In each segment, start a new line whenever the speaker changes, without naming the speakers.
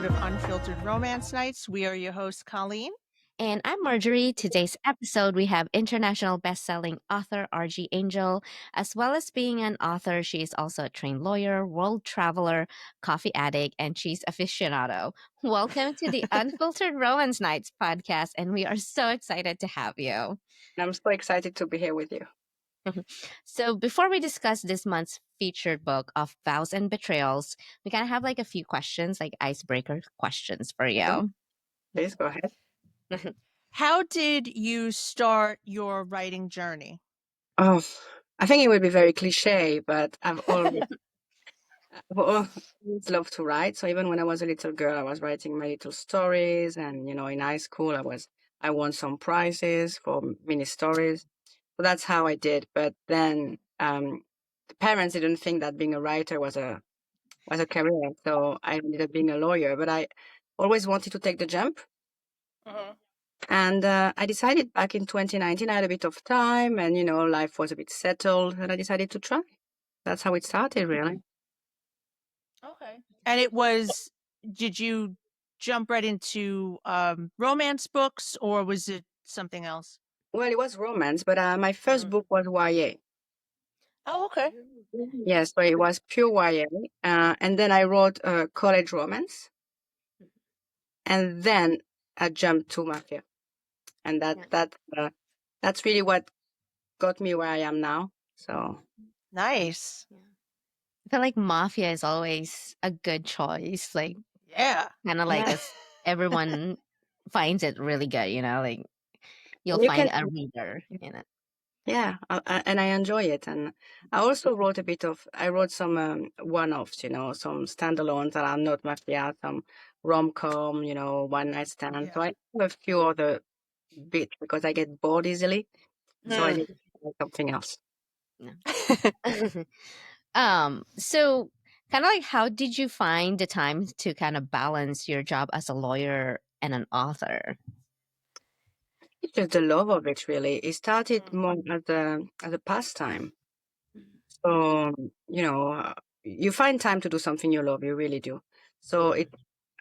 episode of Unfiltered Romance Nights. We are your hosts, Colleen.
And I'm Marjorie. Today's episode, we have international best-selling author RG Angel. As well as being an author, she is also a trained lawyer, world traveler, coffee addict, and cheese aficionado. Welcome to the Unfiltered Romance Nights podcast, and we are so excited to have you.
I'm so excited to be here with you.
So before we discuss this month's featured book of Vows and Betrayals, we kind of have like a few questions, like icebreaker questions for you.
Please go ahead.
How did you start your writing journey?
Oh, I think it would be very cliche, but I've always loved to write. So even when I was a little girl, I was writing my little stories, and in high school, I won some prizes for mini stories. So that's how I did. But then the parents didn't think that being a writer was a career, so I ended up being a lawyer. But I always wanted to take the jump. And I decided back in 2019, I had a bit of time and, life was a bit settled and I decided to try. That's how it started, really.
Okay. And did you jump right into romance books or was it something else?
Well, it was romance, but my first book was YA.
Oh, okay.
Yes, so it was pure YA. And then I wrote college romance. And then I jumped to mafia. And that's really what got me where I am now. So
Nice.
I feel like mafia is always a good choice. Like,
Yeah.
kind of like
Yeah.
everyone finds it really good, like you'll
You
find
can,
a reader in it.
yeah, and I enjoy it. And I also I wrote some one-offs, some standalones that are not mafia, some rom-com, one night stand.
Yeah.
So I have a few other bits because I get bored easily. So I did something else.
So kind of like, how did you find the time to kind of balance your job as a lawyer and an author?
It's just the love of it, really. It started more as a pastime. So, you find time to do something you love, you really do. So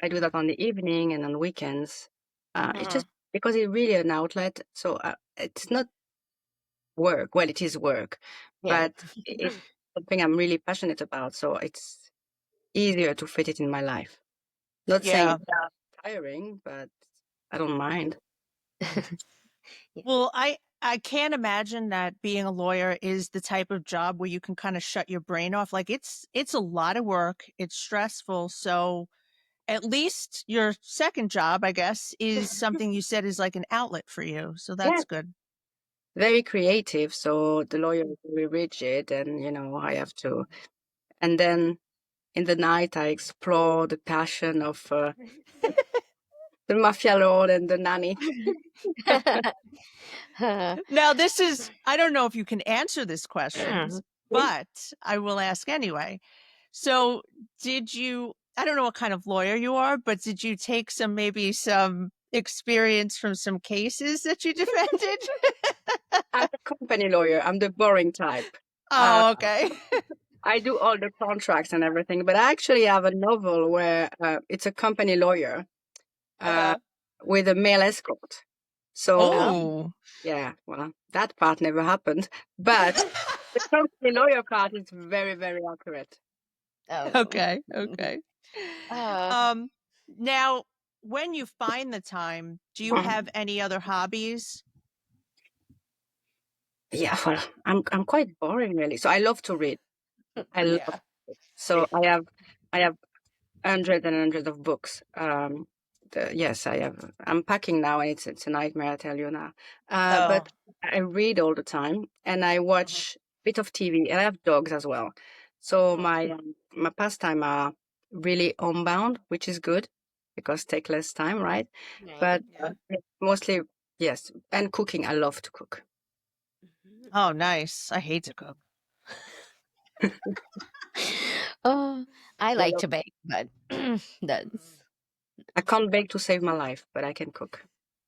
I do that on the evening and on weekends. It's just because it's really an outlet. So it's not work. Well, it is work,
Yeah.
but it's something I'm really passionate about. So it's easier to fit it in my life. Not saying
Yeah.
it's tiring, but I don't mind.
Well, I can't imagine that being a lawyer is the type of job where you can kind of shut your brain off. Like it's a lot of work. It's stressful. So at least your second job, I guess, is something you said is like an outlet for you. So
Yeah,
that's good.
very creative. So the lawyer is very rigid, and I have to. And then in the night, I explore the passion of the mafia lord and the nanny.
Now, I don't know if you can answer this question, but I will ask anyway. So, I don't know what kind of lawyer you are, but did you take maybe some experience from some cases that you defended?
I'm a company lawyer. I'm the boring type.
Oh, okay.
I do all the contracts and everything, but I actually have a novel where it's a company lawyer with a male escort. So,
Oh.
yeah, well, that part never happened. But the company lawyer part is very, very accurate.
Okay. Okay. Now, when you find the time, do you have any other hobbies?
Yeah, well, I'm quite boring really. So I love to read. I love
Yeah.
so I have hundreds and hundreds of books. Yes, I have. I'm packing now, and it's a nightmare. I tell you now. But I read all the time, and I watch a bit of TV, and I have dogs as well. So my pastime are really homebound, which is good because take less time, right? But mostly yes, and cooking. I love to cook.
Oh, nice. I hate to cook.
Oh, I
I
like
love.
to bake, but that's
I can't bake to save my life, but I can cook.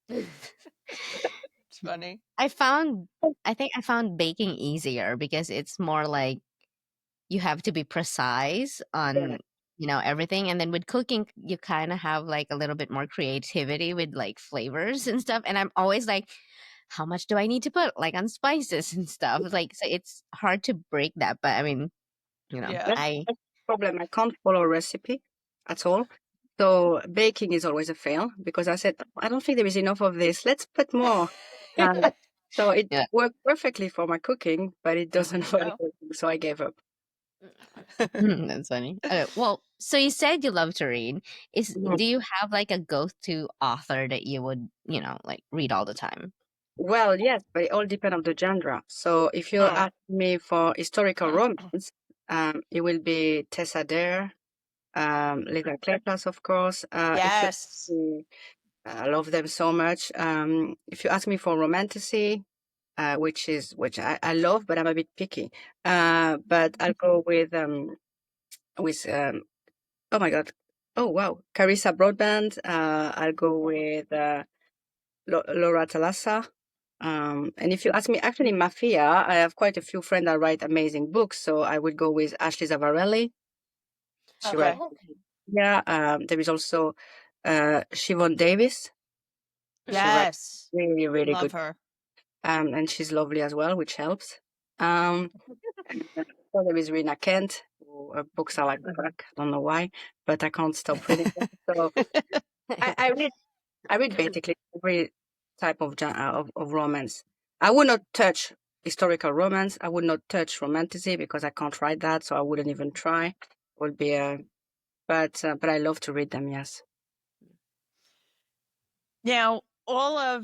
It's funny.
I think I found baking easier because it's more like you have to be precise
Yeah.
on everything. And then with cooking, you kind of have like a little bit more creativity with like flavors and stuff. And I'm always like, how much do I need to put like on spices and stuff? Like, so it's hard to break that. But I mean,
Yeah.
That's the problem. I can't follow a recipe at all. So baking is always a fail because I said, I don't think there is enough of this. Let's put more. Uh, so it
yeah.
worked perfectly for my cooking, but it doesn't for the
Yeah.
cooking. So I gave up.
That's funny. Okay, well, so you said you love to read.
Mhm.
Do you have like a go-to author that you would, like read all the time?
Well, yes, but it all depends on the genre. So if you
Mm.
ask me for historical romance, it will be Tessa Dare, Lisa Kleypas, of course. If you
Yes.
I love them so much. If you ask me for romantasy, which I love, but I'm a bit picky. But I'll go with oh my god, oh wow, Carissa Broadbent. I'll go with Laura Talassa. And if you ask me, actually, Mafia, I have quite a few friends that write amazing books, so I would go with Ashley Zavarelli. She writes,
Okay.
Oh, okay.
yeah. There is also Siobhan Davis. She writes
Yes.
really, really
Love
good,
her.
and she's lovely as well, which helps. Um, and so there is Rena Kent, who her books are like crack. I don't know why, but I can't stop reading them. So I read basically every type of of romance. I would not touch historical romance. I would not touch romanticism because I can't write that, so I wouldn't even try. Would be but I love to read them. Yes.
Now, all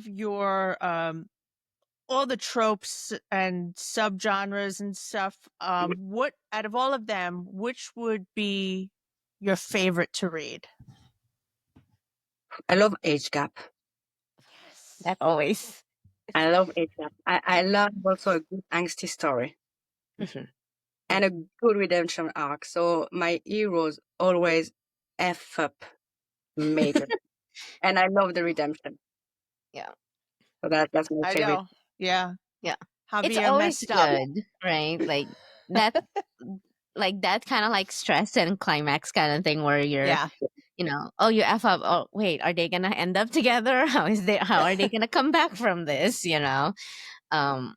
the tropes and subgenres and stuff, what out of all of them, which would be your favorite to read?
I love age gap.
Yes.
That always.
I love age gap. I love also a good angsty story
Mhm.
and a good redemption arc. So my heroes always F up major. And I love the redemption.
Yeah.
So that's my
I
favorite.
know. Yeah.
Yeah. It's
Javier
always
messed up.
good, right? That like that kind of like stress and climax kind of thing where you're,
Yeah.
oh, you F up. Oh, wait, are they gonna end up together? How are they gonna come back from this? Um,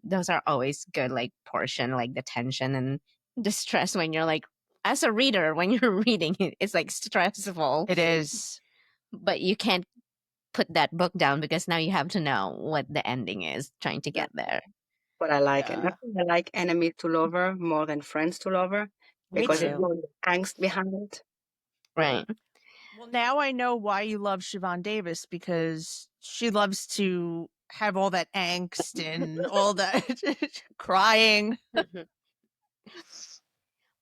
those are always good, like portion, like the tension and the stress when you're like, as a reader, when you're reading it, it's like stressful,
It is.
but you can't put that book down because now you have to know what the ending is trying to get
That's
there.
what I like. And I
Yeah.
think I like enemy to lover more than friends to lover
Me
because it's
Mhm.
too.
more angst behind it.
Right.
Well, now I know why you love Siobhan Davis because she loves to have all that angst and all that crying.
Mhm.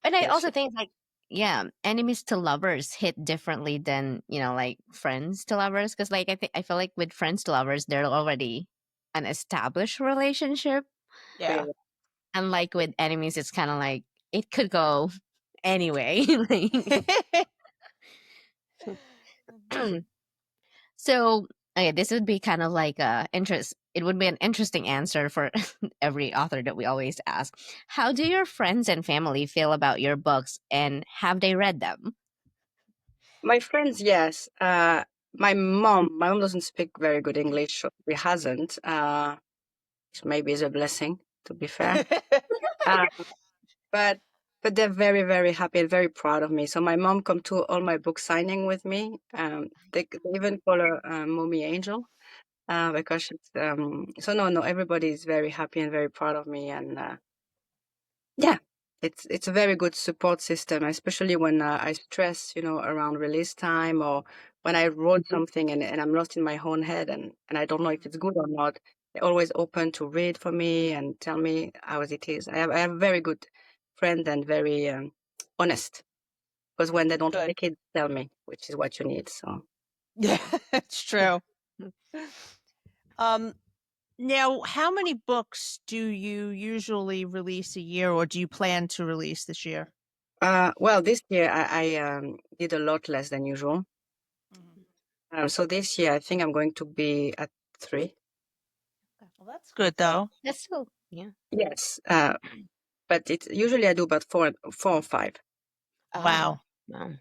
And I
Yes.
also think like, yeah, enemies to lovers hit differently than, like friends to lovers. Cause like I feel like with friends to lovers, they're already an established relationship.
Yeah.
And like with enemies, it's kind of like it could go anyway. Like, so okay, this would be kind of like a interest. It would be an interesting answer for every author that we always ask. How do your friends and family feel about your books, and have they read them?
My friends, yes. My mom doesn't speak very good English. So she hasn't. Which maybe is a blessing, to be fair. Uh, but but they're very, very happy and very proud of me. So my mom come to all my book signing with me. They even call her Mommy Angel. Because she's so no, everybody is very happy and very proud of me, and yeah, it's a very good support system, especially when I stress, around release time or when I wrote something and I'm lost in my own head and I don't know if it's good or not. They're always open to read for me and tell me how it is. I have very good friends and very honest because when they don't
Good.
like it, tell me, which is what you need. So.
Yeah, it's true. Um, Now, how many books do you usually release a year, or do you plan to release this year?
Well, this year I did a lot less than usual.
Mhm.
So this year I think I'm going to be at 3.
Well, that's good though.
That's still, yeah.
Yes, but it's usually I do about four or five.
Oh,
Wow.
Wow.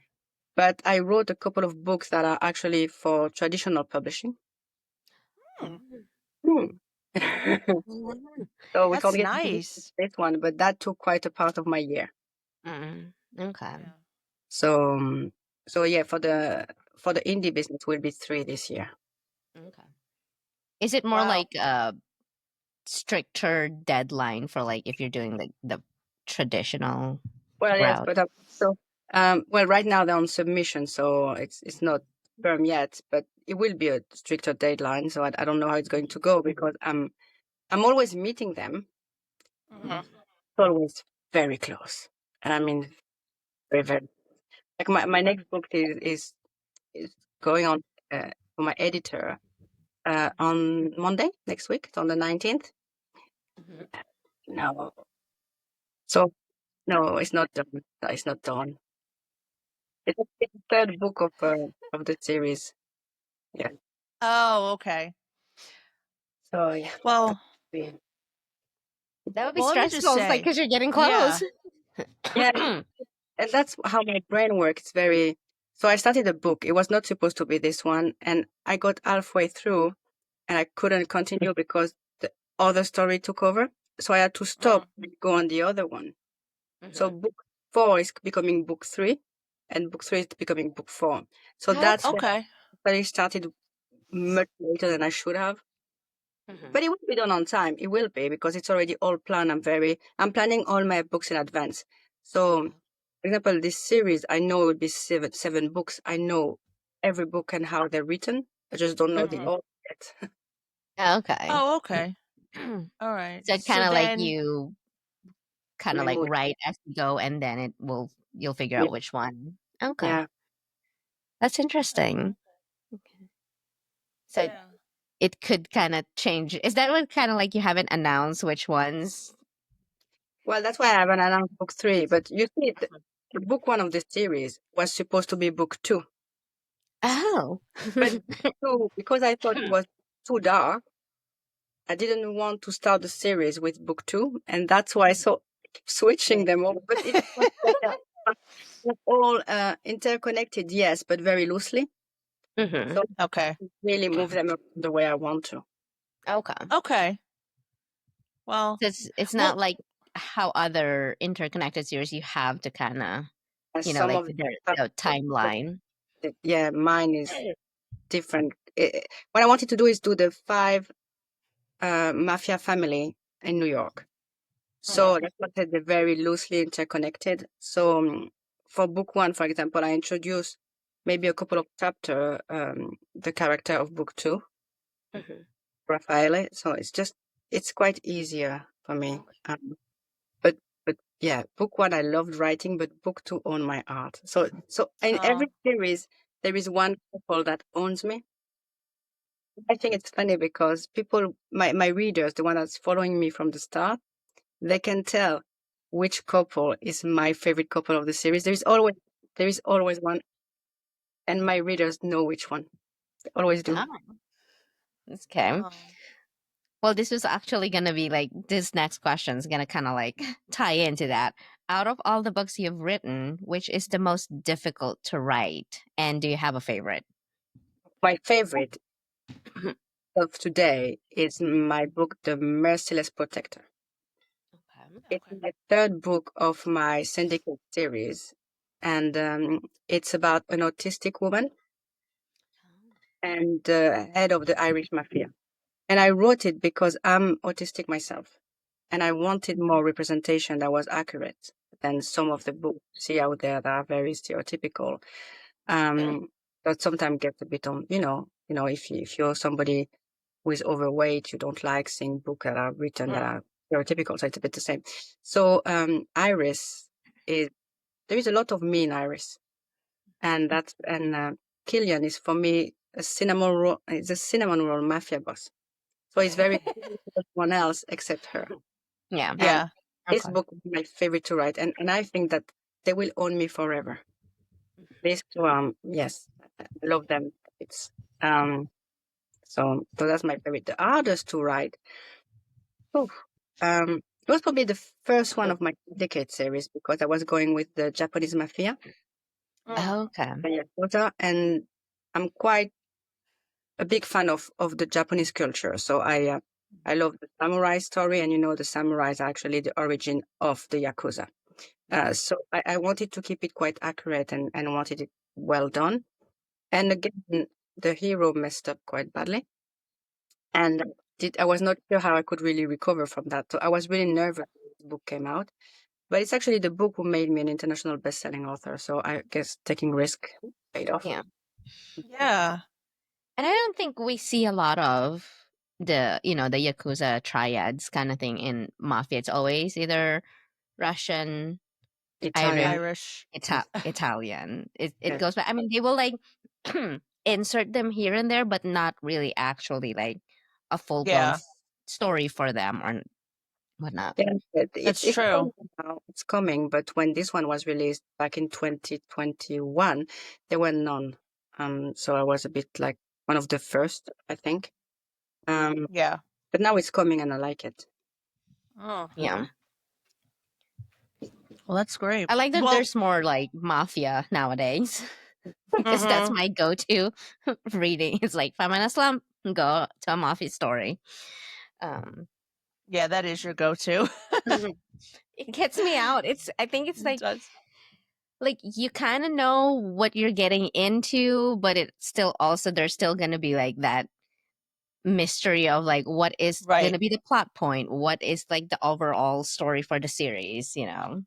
But I wrote a couple of books that are actually for traditional publishing.
Hmm,
Hmm.
Mhm.
So we can't
that's
get into
nice.
this one, but that took quite a part of my year.
Mm. Okay.
Yeah.
So, so yeah, for the indie business, will be 3 this year.
Okay. Is it more
Wow.
like a stricter deadline for like if you're doing like the traditional
Well, yes,
route?
but so well, right now they're on submission, so it's not firm yet, but it will be a stricter deadline. So I don't know how it's going to go because I'm always meeting them.
Mhm.
It's always very close, and I mean very very like my next book is going on for my editor on Monday next week. It's on the 19th.
Mhm.
No, so no, it's not done. No, it's not done. It's the third book of the series. Yeah.
Oh, okay.
So yeah.
Well,
Yeah.
That would be
well, let me just
stressful. It's like
say,
because you're getting
yeah.
close.
Yeah, and that's how my brain works. It's very. So I started a book. It was not supposed to be this one, and I got halfway through, and I couldn't continue because the other story took over. So I had to stop
Mm.
and go on the other one. So
Mhm.
book 4 is becoming book 3, and book 3 is becoming book 4. So that's
Okay.
why
Okay.
I started much later than I should have.
Mhm.
But it will be done on time. It will be because it's already all planned. I'm planning all my books in advance. So, for example, this series, I know it will be seven books. I know every book and how they're written. I just don't know the
Mhm.
order yet.
Okay.
Oh, okay.
So
All right.
it's
So
kind of like
then,
you kind of
My
like
mood.
write as you go, and then you'll figure
Yeah.
out which one. Okay,
Yeah.
that's interesting. Okay. So
yeah.
it could kind of change. Is that what kind of like you haven't announced which ones?
Well, that's why I haven't announced book 3. But you see, the book 1 of this series was supposed to be book 2.
Oh.
But because I thought it was too dark, I didn't want to start the series with book 2, and that's why I keep switching them all. But it's not that they're all interconnected, yes, but very loosely.
Hmm.
So
Okay.
I really move them up the way I want to.
Okay.
Okay. Well,
So it's not
well,
like how other interconnected series you have to kind of
And some
like
of them have,
the timeline.
yeah, mine is different. What I wanted to do is do the 5 mafia family in New York.
mhm.
So that's what I said, they're very loosely interconnected. So for book 1, for example, I introduce maybe a couple of chapter the character of book 2,
Hmm.
Raffaele. So it's quite easier for me. But yeah, book 1 I loved writing, but book 2 owned my art. So in every
Oh,
series there is one couple that owns me. I think it's funny because people, my readers, the one that's following me from the start, they can tell which couple is my favorite couple of the series. There is always one, and my readers know which one. They always do.
Oh, okay.
oh.
Well, this was actually gonna be like this next question is gonna kind of like tie into that. Out of all the books you've written, which is the most difficult to write, and do you have a favorite?
My favorite of today is my book, The Merciless Protector.
Okay.
It's the third book of my syndicate series, and it's about an autistic woman and the head of the Irish mafia. And I wrote it because I'm autistic myself, and I wanted more representation that was accurate than some of the books you see out there that are very stereotypical. That sometimes gets a bit on, if you're somebody who is overweight, you don't like seeing books that are written that
Mm.
are stereotypical. So it's a bit the same. So Iris is there is a lot of me in Iris, and Killian is for me a cinnamon roll. Is a cinnamon roll mafia boss. So it's very different to everyone else except her.
Yeah.
And
Yeah.
this
Okay.
book is my favorite to write, and I think that they will own me forever. These two, yes, I love them. It's so that's my favorite. The hardest to write. Oh, it was probably the first one of my decade series because I was going with the Japanese mafia.
Mm.
Okay.
Yakuza, and I'm quite a big fan of the Japanese culture. So I love the samurai story, and the samurais are actually the origin of the Yakuza. So I wanted to keep it quite accurate and wanted it well done. And again, the hero messed up quite badly, and I was not sure how I could really recover from that. So I was really nervous when the book came out. But it's actually the book who made me an international best-selling author. So I guess taking risk paid off.
Yeah.
Yeah.
And I don't think we see a lot of the Yakuza triads kind of thing in mafia. It's always either Russian,
Italian.
Irish,
Irish.
Yes.
Italian. It
Yes.
goes back. I mean, they will like insert them here and there, but not really actually like a full blown
Yeah,
story for them or whatnot.
Yeah,
that's
it's
true.
coming now. It's coming, but when this one was released back in 2021, there were none. So I was a bit like one of the first, I think. Um,
Yeah.
but now it's coming and I like it.
Oh,
Yeah.
well, that's great.
I like that
Well,
there's more like mafia nowadays because that's
mhm.
my go to reading. It's like if I'm in a slump, go to a mafia story. Um,
Yeah, that is your go-to.
it gets me out. I think it's
It does.
like you kind of know what you're getting into, but it's still also there's still going to be like that mystery of like what is going
Right.
to be the plot point, what is like the overall story for the series. So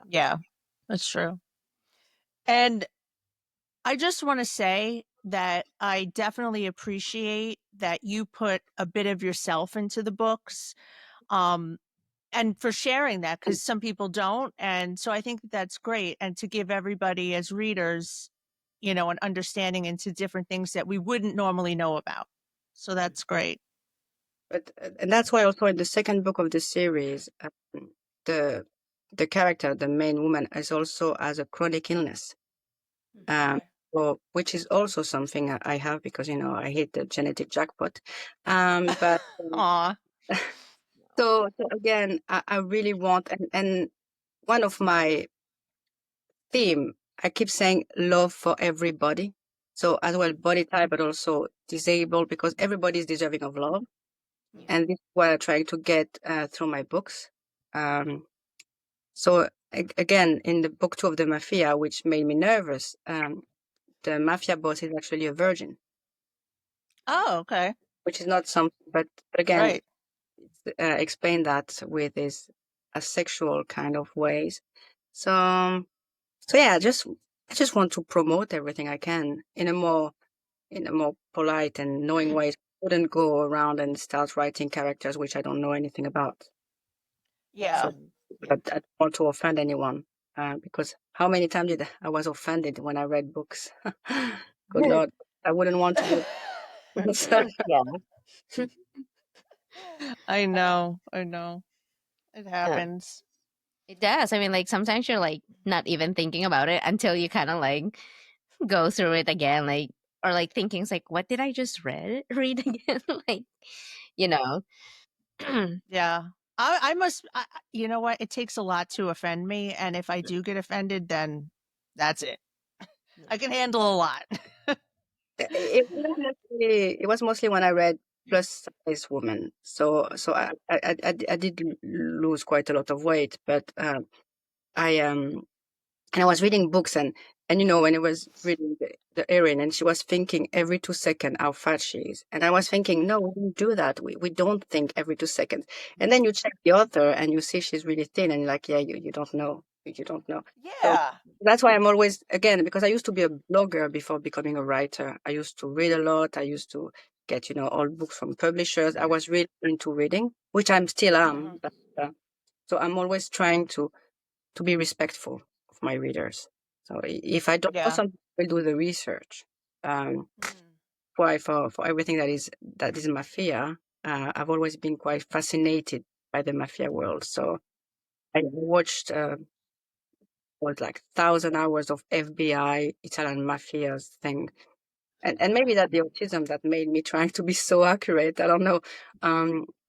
Yeah, that's true. And I just want to say that I definitely appreciate that you put a bit of yourself into the books. Um, and for sharing that because some people don't. And so I think that that's great. And to give everybody as readers, an understanding into different things that we wouldn't normally know about. So that's great.
But and that's why also in the second book of the series, the the character, the main woman, is also has a chronic illness. Um,
Okay.
which is also something I have because I hit the genetic jackpot. But
Aw.
so again, I really want and one of my theme, I keep saying love for everybody. So as well body type, but also disabled because everybody is deserving of love,
yeah.
and this is what I'm trying to get through my books. So again, in the book two of the Mafia, which made me nervous, the mafia boss is actually a virgin,
Oh, okay.
which is not something, but again,
Right.
explain that with his asexual kind of ways. So, so yeah, I just want to promote everything I can in a more polite and knowing way. I wouldn't go around and start writing characters which I don't know anything about.
Yeah.
So,
Yeah.
but I don't want to offend anyone because how many times did I was offended when I read books? Good Lord, I wouldn't want to do that. So,
Yeah.
I know. I know. It
Uh,
happens.
it does. I mean, like sometimes you're like not even thinking about it until you kind of like go through it again, like or like thinking, it's like, what did I just read again? Like, you know.
Yeah. I must, you know what? It takes a lot to offend me. And if I do get offended, then that's it. I can handle a lot.
it was mostly when I read plus size woman. So I did lose quite a lot of weight, but I and I was reading books and when I was reading the Erin and she was thinking every 2 seconds how fat she is. And I was thinking, no, we don't do that. We don't think every 2 seconds. And then you check the author and you see she's really thin and you're like, yeah, you don't know. You don't know. So
Yeah.
that's why I'm always, again, because I used to be a blogger before becoming a writer. I used to read a lot. I used to get, all books from publishers. I was really into reading, which I'm still
Hmm.
am. But, so I'm always trying to be respectful of my readers. So if I don't know
Yeah.
something, I will do the research. Um,
Mm.
for everything that is mafia, I've always been quite fascinated by the mafia world. So I watched was like 1,000 hours of FBI Italian mafias thing, and maybe that the autism that made me trying to be so accurate. I don't know.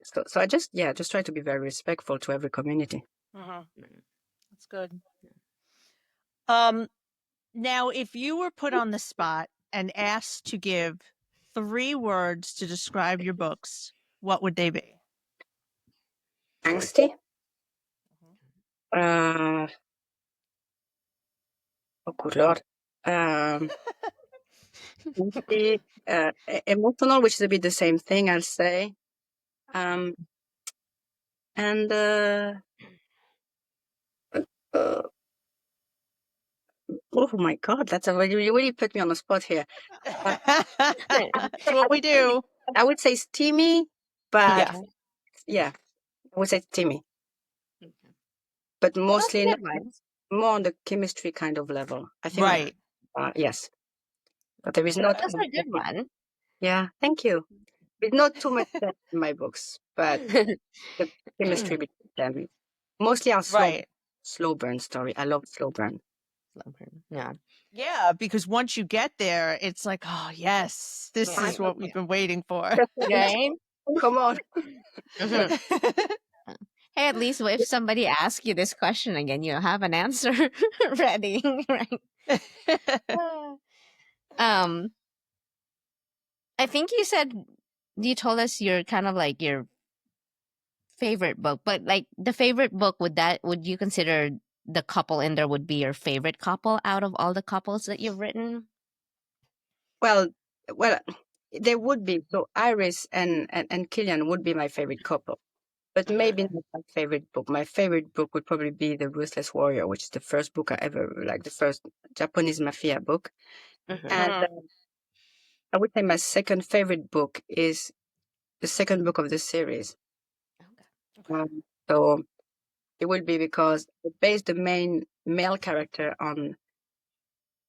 So I just try to be very respectful to every community.
Hmm. That's good. Um, Now, if you were put on the spot and asked to give 3 words to describe your books, what would they be?
Angsty. Uh, oh, good Lord. Um, angsty, emotional, which is a bit the same thing, I'll say. Um, and uh, oh my God, that's a really, you really put me on the spot here. Uh,
That's what we do.
I would say steamy, but
Yeah.
yeah, I would say steamy, but
Well, that's a
mostly not,
good one.
more on the chemistry kind of level. I think,
Right.
yes, but there is not.
That's a good one.
Yeah, thank you. There's not too much sex in my books, but the chemistry between them mostly are
Right.
slow burn story. I love slow burn.
Yeah.
Yeah, because once you get there, it's like, oh, yes, this
Yeah.
is what we've been waiting for.
Right?
Come on.
Mhm. Hey, at least if somebody asks you this question again, you have an answer ready, right? Um, I think you told us your kind of like your favorite book, but like the favorite book, would you consider the couple in there would be your favorite couple out of all the couples that you've written?
Well, well, they would be. So Iris and Killian would be my favorite couple, but maybe not my favorite book. My favorite book would probably be The Ruthless Warrior, which is the first book I ever, like the first Japanese mafia book. And
Mhm.
I would say my second favorite book is the second book of the series.
Okay.
So it will be because it based the main male character on.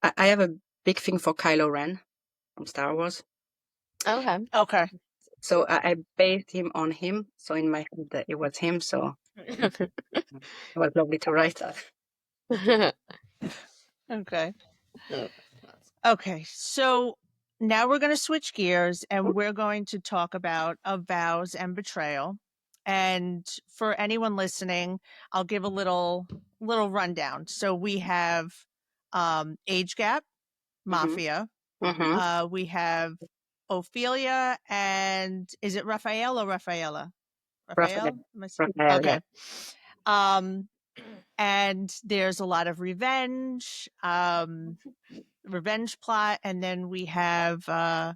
I have a big thing for Kylo Ren from Star Wars,
Okay.
Okay.
so I based him on him. So in my head, it was him. So it was lovely to write that.
Okay. Okay. So now we're going to switch gears and we're going to talk about A Vows and Betrayal. And for anyone listening, I'll give a little rundown. So we have age gap,
Mm-hmm.
mafia.
Mm-hmm.
We have Ophelia and is it Raphael or Rafaela?
Raphael.
Raphael?
Raphael, yeah.
Okay. Um, and there's a lot of revenge plot, and then we have I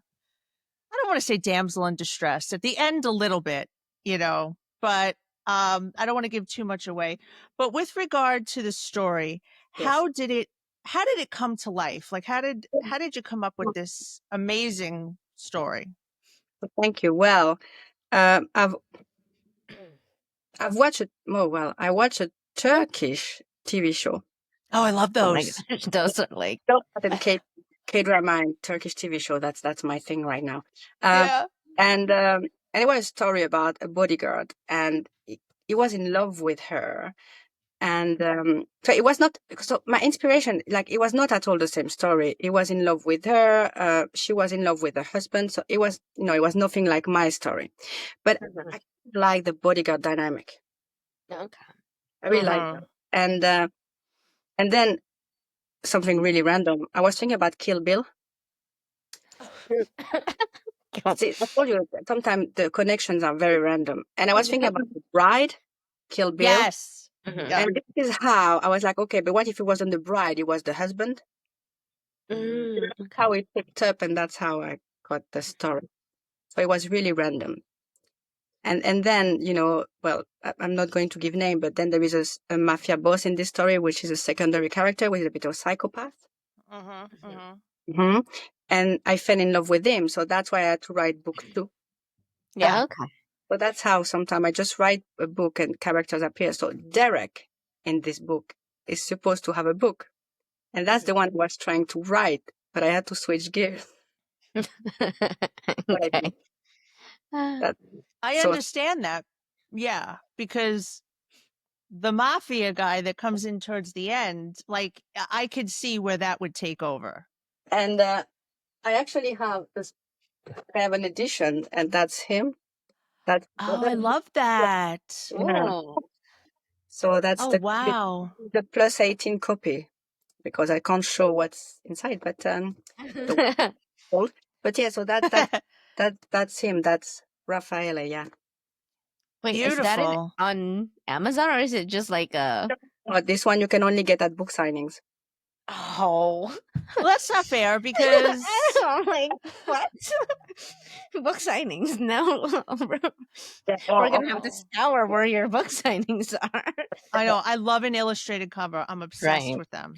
don't want to say damsel in distress at the end a little bit, but I don't want to give too much away. But with regard to the story,
Yes.
how did it come to life? Like how did you come up with this amazing story?
Thank you. Well, I've watched it. Oh well, I watched a Turkish TV show.
Oh, I love
Oh my
those.
gosh, those are like
And K drama and Turkish TV show. That's my thing right now. Um,
Yeah.
and it was a story about a bodyguard, and he was in love with her. And so it was not. So my inspiration, like, it was not at all the same story. He was in love with her. She was in love with her husband. So it was, it was nothing like my story. But I like the bodyguard dynamic.
okay.
I really like
Uh-huh.
that. And then something really random. I was thinking about Kill Bill. See, I told you that sometimes the connections are very random. And I was thinking about The Bride, Kill Bill.
Yes.
Mhm.
Yeah.
And this is how I was like, okay, but what if it wasn't the bride? It was the husband?
Okay.
How it picked up, and that's how I got the story. So it was really random. And then, well, I'm not going to give name, but then there is a mafia boss in this story, which is a secondary character, which is a bit of a psychopath.
Uh-huh. Uh-huh.
Hmm. And I fell in love with him. So that's why I had to write book two.
Yeah.
Okay.
So that's how sometimes I just write a book and characters appear. So Derek in this book is supposed to have a book. And that's the one I was trying to write, but I had to switch gears. What I did.
Okay. Uh,
That,
I
so,
understand that. Yeah, because the mafia guy that comes in towards the end, like I could see where that would take over.
and I actually have this, I have an edition, and that's him. That's,
Oh, I love that.
yeah.
oh.
So that's
Oh, wow.
the plus 18 copy. because I can't show what's inside, but the old. But yeah, so that's him. That's Raffaele. Yeah.
Wait, is that
Beautiful.
on Amazon or is it just like a?
This one you can only get at book signings.
Oh,
Well, that's not fair because
I'm like, what? Book signings? No,
Yeah,
we're gonna have to scour where your book signings are.
I know I love an illustrated cover. I'm obsessed
Right.
with them.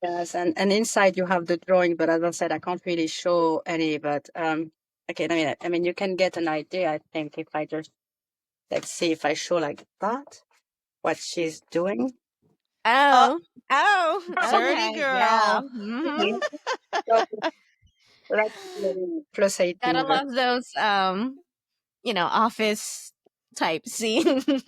yes, and inside you have the drawing, but as I said, I can't really show any. But okay, I mean, you can get an idea. I think if I just let's see if I show like that what she's doing.
Uh,
Oh, oh,
dirty
okay, yeah.
girl.
Mm-hmm.
So that's plus
Gotta
18 version.
love those, office type scenes.
I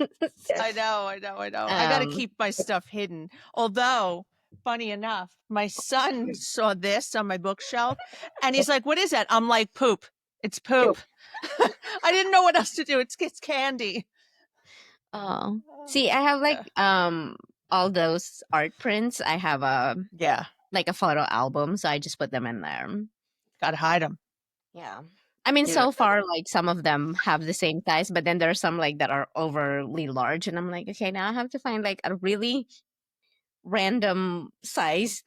Yes.
know, I know, I know. I got to
um,
keep my stuff hidden. Although, funny enough, my son saw this on my bookshelf and he's like, "What is that?" I'm like, "Poop. It's poop." I didn't know what else to do. It's candy.
oh, see, I have like
Yeah.
all those art prints. I have
Yeah.
like a photo album, so I just put them in there.
Got to hide them.
Yeah. I mean,
Yeah.
so far, like some of them have the same size, but then there are some like that are overly large, and I'm like, okay, now I have to find like a really random sized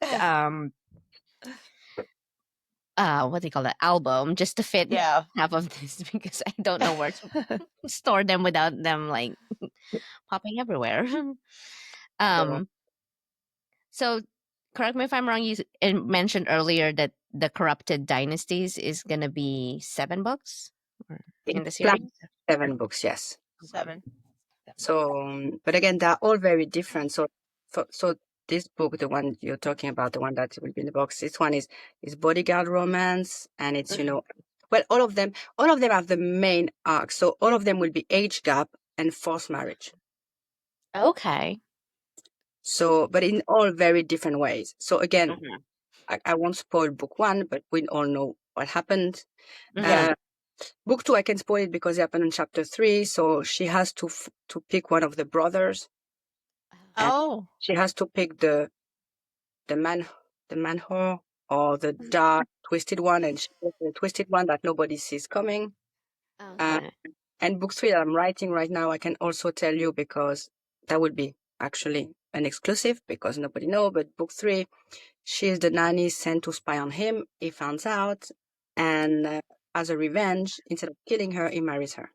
what do you call that, album, just to fit
Yeah.
half of this because I don't know where to store them without them like popping everywhere.
So
um so correct me if I'm wrong, mentioned earlier that the Corrupted Dynasties is gonna be 7 books in the
it's planned
series.
7 books, yes.
7.
So, but again, they're all very different. So this book, the one you're talking about, the one that will be in the box, this one is bodyguard romance, and it's well, all of them have the main arc. So all of them will be age gap and forced marriage.
Okay.
So, but in all very different ways. So again,
Mhm.
I won't spoil book 1, but we all know what happened.
Yeah.
Book 2, I can spoil it because it happened in chapter 3. So she has to pick one of the brothers, and
Oh.
she has to pick the man the man whore or the dark twisted one, and she picked the twisted one that nobody sees coming. Uh,
Okay.
and book 3 that I'm writing right now, I can also tell you because that would be actually an exclusive because nobody know. But book 3, she's the nanny sent to spy on him. He finds out, and as a revenge, instead of killing her, he marries her.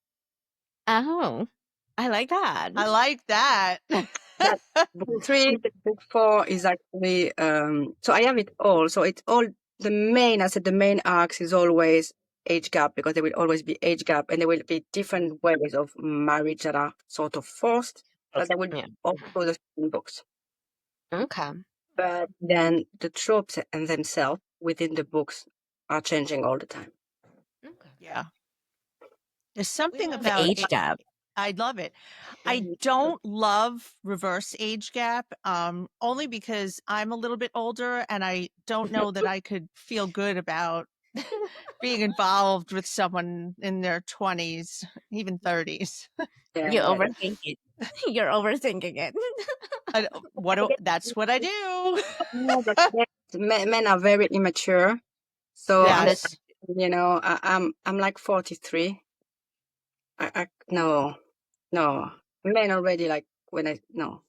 Oh, I like that.
I like that.
That book 3, book 4 is actually so I have it all. So it's all I said the main arcs is always age gap because there will always be age gap, and there will be different ways of marriage that are sort of forced, but there will be
Yeah.
also the same books.
Okay.
But then the tropes and themselves within the books are changing all the time.
Okay.
Yeah. There's
We
something
love
about
age
it.
gap.
I love it. I don't love reverse age gap, only because I'm a little bit older and I don't know that I could feel good about being involved with someone in their 20s, even 30s.
Yeah,
You
yeah, yeah.
overthink it. You're overthinking it.
That's what I do.
No, but men are very immature. So
That's
Yes.
I'm like 43. No, no, men already like when I no,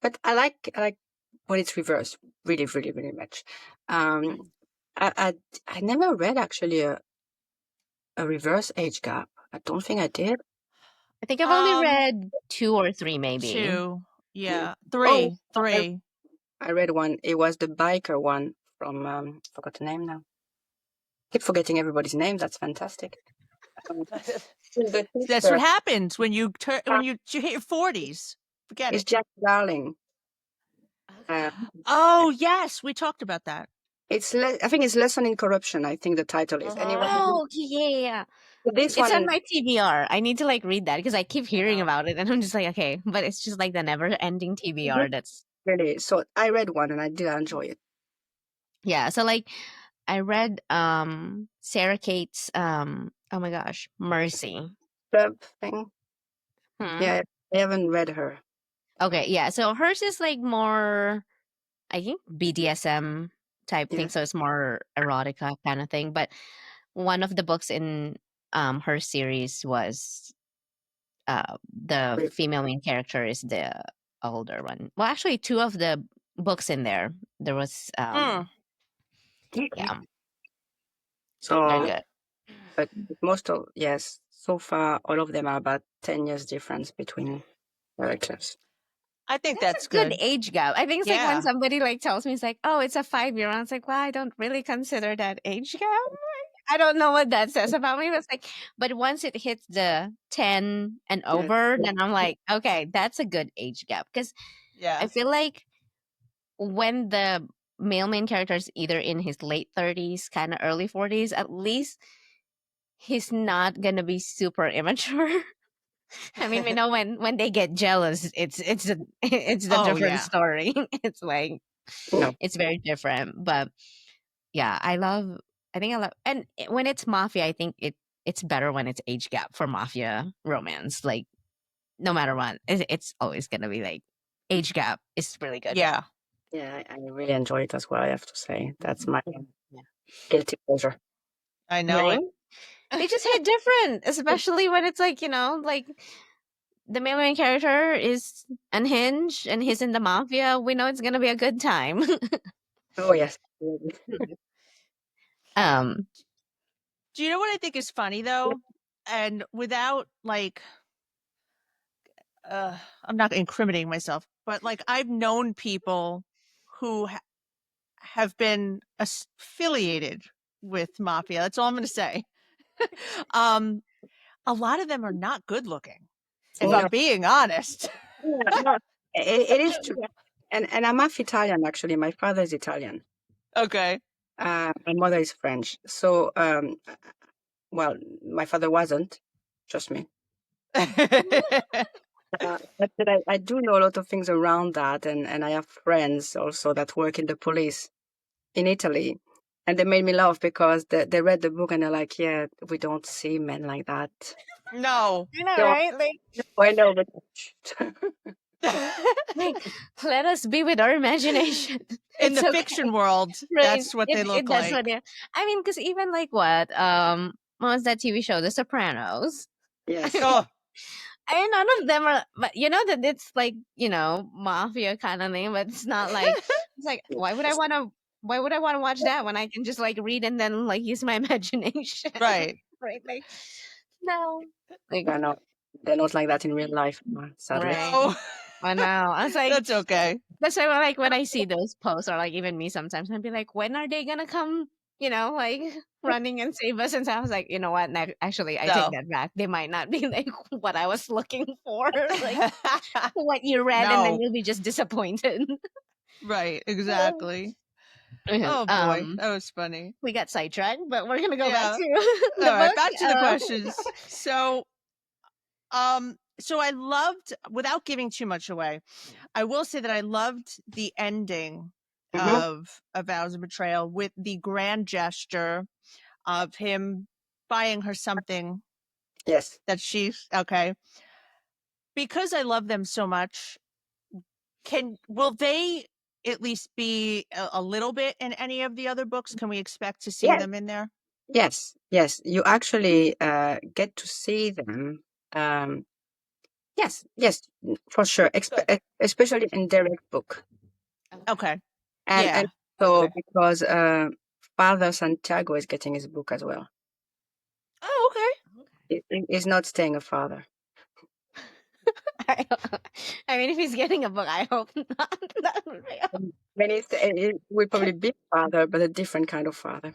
but I like when it's reversed really, really, really much. Um, I never read actually a reverse age gap. I don't think I did.
I think I've only
Um,
read 2 or 3 maybe.
2.
Yeah.
Yeah.
Oh,
3.
I,
3.
I read one. It was the biker one from forgot the name now. Keep forgetting everybody's name. That's fantastic. Um, the
That's what
sister
happens when you hit your 40s. Forget
is
it.
Jack Darling. Uh,
Okay.
Oh, yes, we talked about that.
I think it's Lesson in Corruption. I think the title is. Anyway,
Uh-huh.
Oh, okay, yeah.
this
It's on
one
my TBR. I need to like read that because I keep hearing
Yeah.
about it and I'm just like, okay, but it's just like the never ending TBR that's
really. So I read one and I did enjoy it.
yeah. So like I read Sarah Kate's oh my gosh, Mercy.
Club thing.
Hmm.
Yeah, I haven't read her.
Okay, yeah. So hers is like more I think BDSM type thing,
Yes.
so it's more erotica kind of thing. But one of the books in her series was the
Rape.
female main character is the older one. Well, actually, two of the books in there. There was
Mm.
Okay.
yeah, they're
So,
good.
but most of, yes, so far, all of them are about 10 years difference between characters.
I think
That's
that's
a good
good.
age gap. I think it's like when
Yeah.
somebody like tells me it's like, oh, it's a 5 year. I was like, well, I don't really consider that age gap. I don't know what that says about me. But it's like, but once it hits the 10 and
Yes.
over, then I'm like, okay, that's a good age gap. Because I
Yeah.
feel like when the male main character is either in his late 30s, kind of early 40s, at least he's not gonna be super immature. I mean, we know when they get jealous, it's a it's a
Oh,
different
yeah.
story. It's like
No.
it's very different. But yeah, I think I love, and when it's mafia, I think it's better when it's age gap for mafia romance. Like no matter what, it's always gonna be like age gap is really good.
Yeah.
Yeah, I really enjoy it as well, I have to say. That's my
Yeah.
guilty pleasure.
I know
Right?
it.
They just hit different, especially when it's like, like the main character is unhinged and he's in the mafia. We know it's gonna be a good time.
Oh, yes. Really.
um,
Do you know what I think is funny though? And without like I'm not incriminating myself, but like I've known people who have been affiliated with mafia. That's all I'm going to say. um, a lot of them are not good looking, if
No,
I'm being honest.
yeah, no, it is true. And I'm half Italian, actually. My father is Italian.
Okay.
My mother is French. So, well, my father wasn't, trust me. But I do know a lot of things around that, and I have friends also that work in the police in Italy. And they made me laugh because they read the book and they're like, yeah, we don't see men like that.
No.
you know,
No,
right? Like,
I know, but
like let us be with our imagination.
In
It's
the
okay,
fiction world,
right?
that's what they look
That's
like.
what it. I mean, because even like what was that TV show, The Sopranos?
yes.
I
Oh,
mean, none of them are, but you know that it's like mafia kind of thing, but it's not like it's like why would I want to? Why would I want to watch that when I can just like read and then like use my imagination,
right.
right? Like no, like
I know. They're not like that in real life, sadly.
right.
No.
I know. I was like,
That's okay.
that's why like when I see those posts or like even me sometimes I'd be like, when are they gonna come? Like running and save us. And so I was like, you know what? Actually, I take
No.
that back. They might not be like what I was looking for, like what you read, and then
No.
you'll be just disappointed.
Right. Exactly.
Yeah,
Oh boy, that was funny.
we got sidetracked, but we're gonna go back
Yeah.
to
All
the
right,
book.
back to the questions. So I loved, without giving too much away, I will say that I loved the ending
Hmm.
of A Vows of Betrayal with the grand gesture of him buying her something
Yes.
that she's okay. Because I love them so much, will they at least be a little bit in any of the other books? Can we expect to see
Yes.
them in there?
Yes. Yes. You actually get to see them. Um, yes. Yes. For sure.
Good.
Especially in Derek's book.
Okay.
And
Yeah.
so
Okay.
because Father Santiago is getting his book as well.
Oh, okay.
He's not staying a father.
I, I mean, if he's getting a book, I hope not.
When he will probably be a father, but a different kind of father.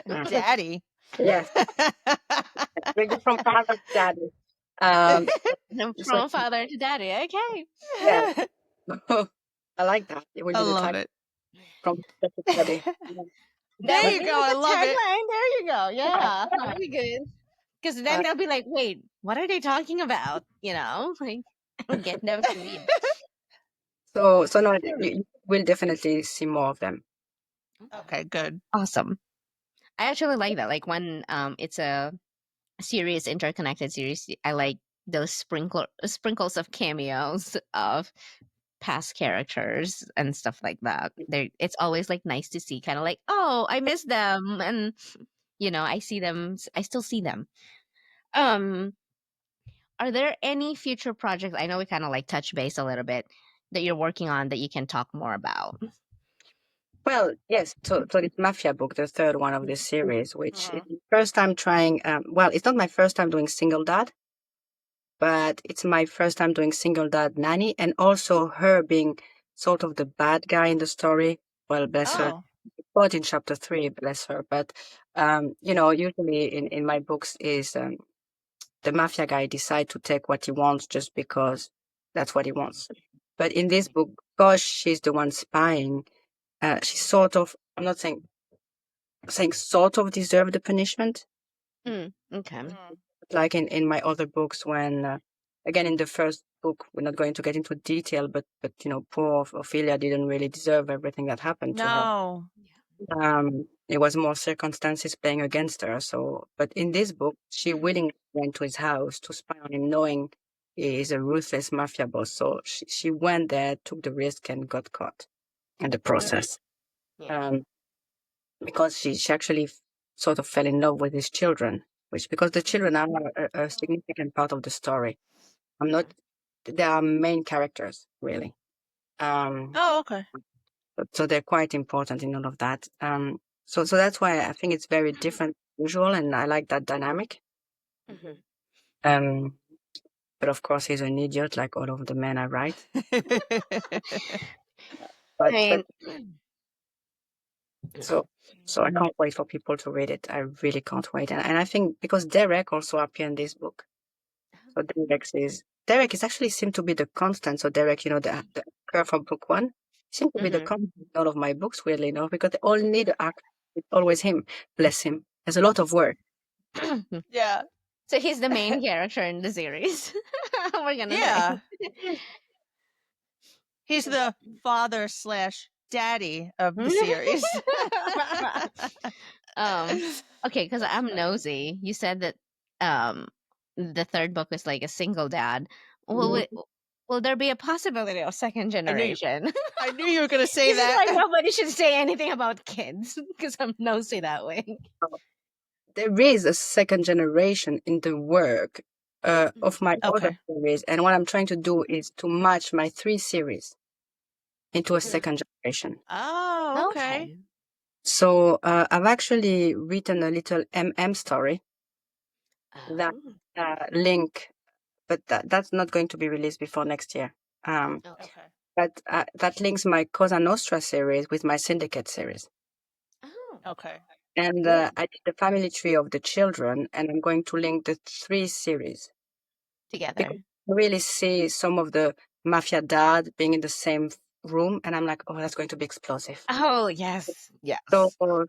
Daddy.
Yes. We go from father to daddy. Um, so
From father to daddy. Okay.
yeah, I like that. It will
I
be the
love
type
it.
from father to daddy. Yeah.
That
There
would
you
be
go.
like
I
a
love it.
tagline. There you go.
Yeah,
Yeah.
yeah.
Very good. Because then
Uh,
they'll be like, wait, what are they talking about? Like, get them to read.
so no, you will definitely see more of them.
Okay, good.
Awesome. I actually like that. Like when it's a series, interconnected series, I like those sprinkles of cameos of past characters and stuff like that. It's always like nice to see, kind of like, oh, I miss them, and I see them, I still see them. Um, are there any future projects? I know we kind of like touch base a little bit that you're working on that you can talk more about.
Well, yes. So this Mafia book, the third one of this series, which is
Mhm.
the first time trying. Well, it's not my first time doing single dad, but it's my first time doing single dad nanny, and also her being sort of the bad guy in the story. Well, bless her.
Oh,
But in chapter 3, bless her. But usually in my books is the mafia guy decide to take what he wants just because that's what he wants. But in this book, because she's the one spying, she sort of, I'm not saying sort of deserve the punishment.
Okay.
mm.
Like in my other books, when again in the first book, we're not going to get into detail, but poor Ophelia didn't really deserve everything that happened to her.
No.
It was more circumstances playing against her. So, but in this book, she willingly went to his house to spy on him, knowing he is a ruthless mafia boss. So she went there, took the risk, and got caught in the process.
Yeah.
Um, because she actually sort of fell in love with his children, which because the children are a significant part of the story. I'm not. They are main characters, really. Um,
Oh, okay.
so they're quite important in all of that. So that's why I think it's very different than usual, and I like that dynamic.
Mhm.
Um, but of course, he's an idiot, like all of the men I write.
I
But
mean,
so so I can't wait for people to read it. I really can't wait, and I think because Derek also appeared in this book. So Derek is actually seemed to be the constant. So Derek, the girl from book one, seemed to be the
mhm.
constant in all of my books, weirdly enough, because they all need an act. It's always him. Bless him. There's a lot of work.
Yeah.
So he's the main character in the series. We're gonna say.
Yeah. He's the father slash daddy of the series.
um. Okay, because I'm nosy. You said that the third book was like a single dad. Will
Mhm.
it, will there be a possibility of second
I knew you.
generation?
I knew you were going to say
This is
that.
why nobody should say anything about kids because I'm nosy that way.
There is a second generation in the work of my other
Okay.
series, and what I'm trying to do is to match my 3 series into a second generation.
Oh, okay.
Okay.
So I've actually written a little story that
Oh,
link, but that's not going to be released before next year.
okay.
Okay.
But that links my Cosa Nostra series with my Syndicate series.
Oh,
Okay.
And I did the family tree of the children, and I'm going to link the 3 series because
together.
I really see some of the mafia dad being in the same room, and I'm like, oh, that's going to be explosive.
Oh, yes.
So,
Yes.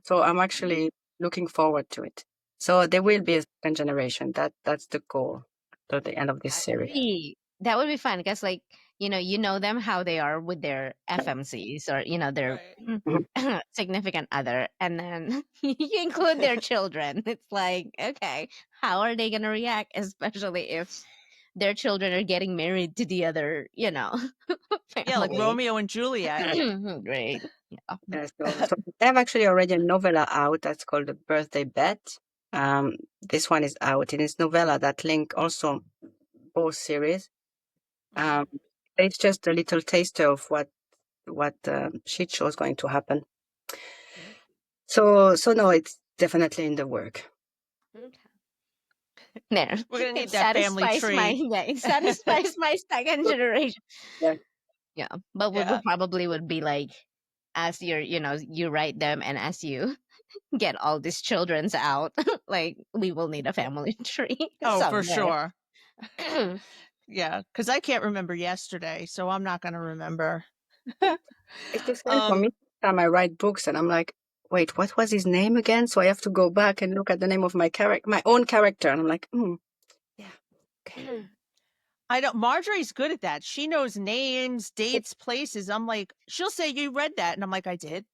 so I'm actually looking forward to it. So there will be a second generation. That's the goal to the end of this series.
That would be fun because like you know them how they are with their FMCs or their
Right.
Mhm.
significant other, and then you include their children. It's like, okay, how are they gonna react, especially if their children are getting married to the other
Yeah, like
family.
Romeo and Juliet.
Great. Yeah.
So I have actually already a novella out that's called The Birthday Bet. This one is out in its novella that link also both series. Um, it's just a little taster of what shit show is going to happen. So no, it's definitely in the work.
Okay. There.
We're gonna
It
need that family
satisfies my
tree.
it satisfies my second generation.
Yeah,
Yeah. But we
Yeah.
would probably would be like as you write them and as you get all these children's out, like we will need a family tree
Oh, for
someday.
sure. Yeah, because I can't remember yesterday, so I'm not gonna remember.
it's the same for
um,
me. Time I write books and I'm like, wait, what was his name again? So I have to go back and look at the name of my own character, and I'm like, yeah, okay.
I don't. Marjorie's good at that. She knows names, dates, places. I'm like, she'll say, "You read that," and I'm like, "I did."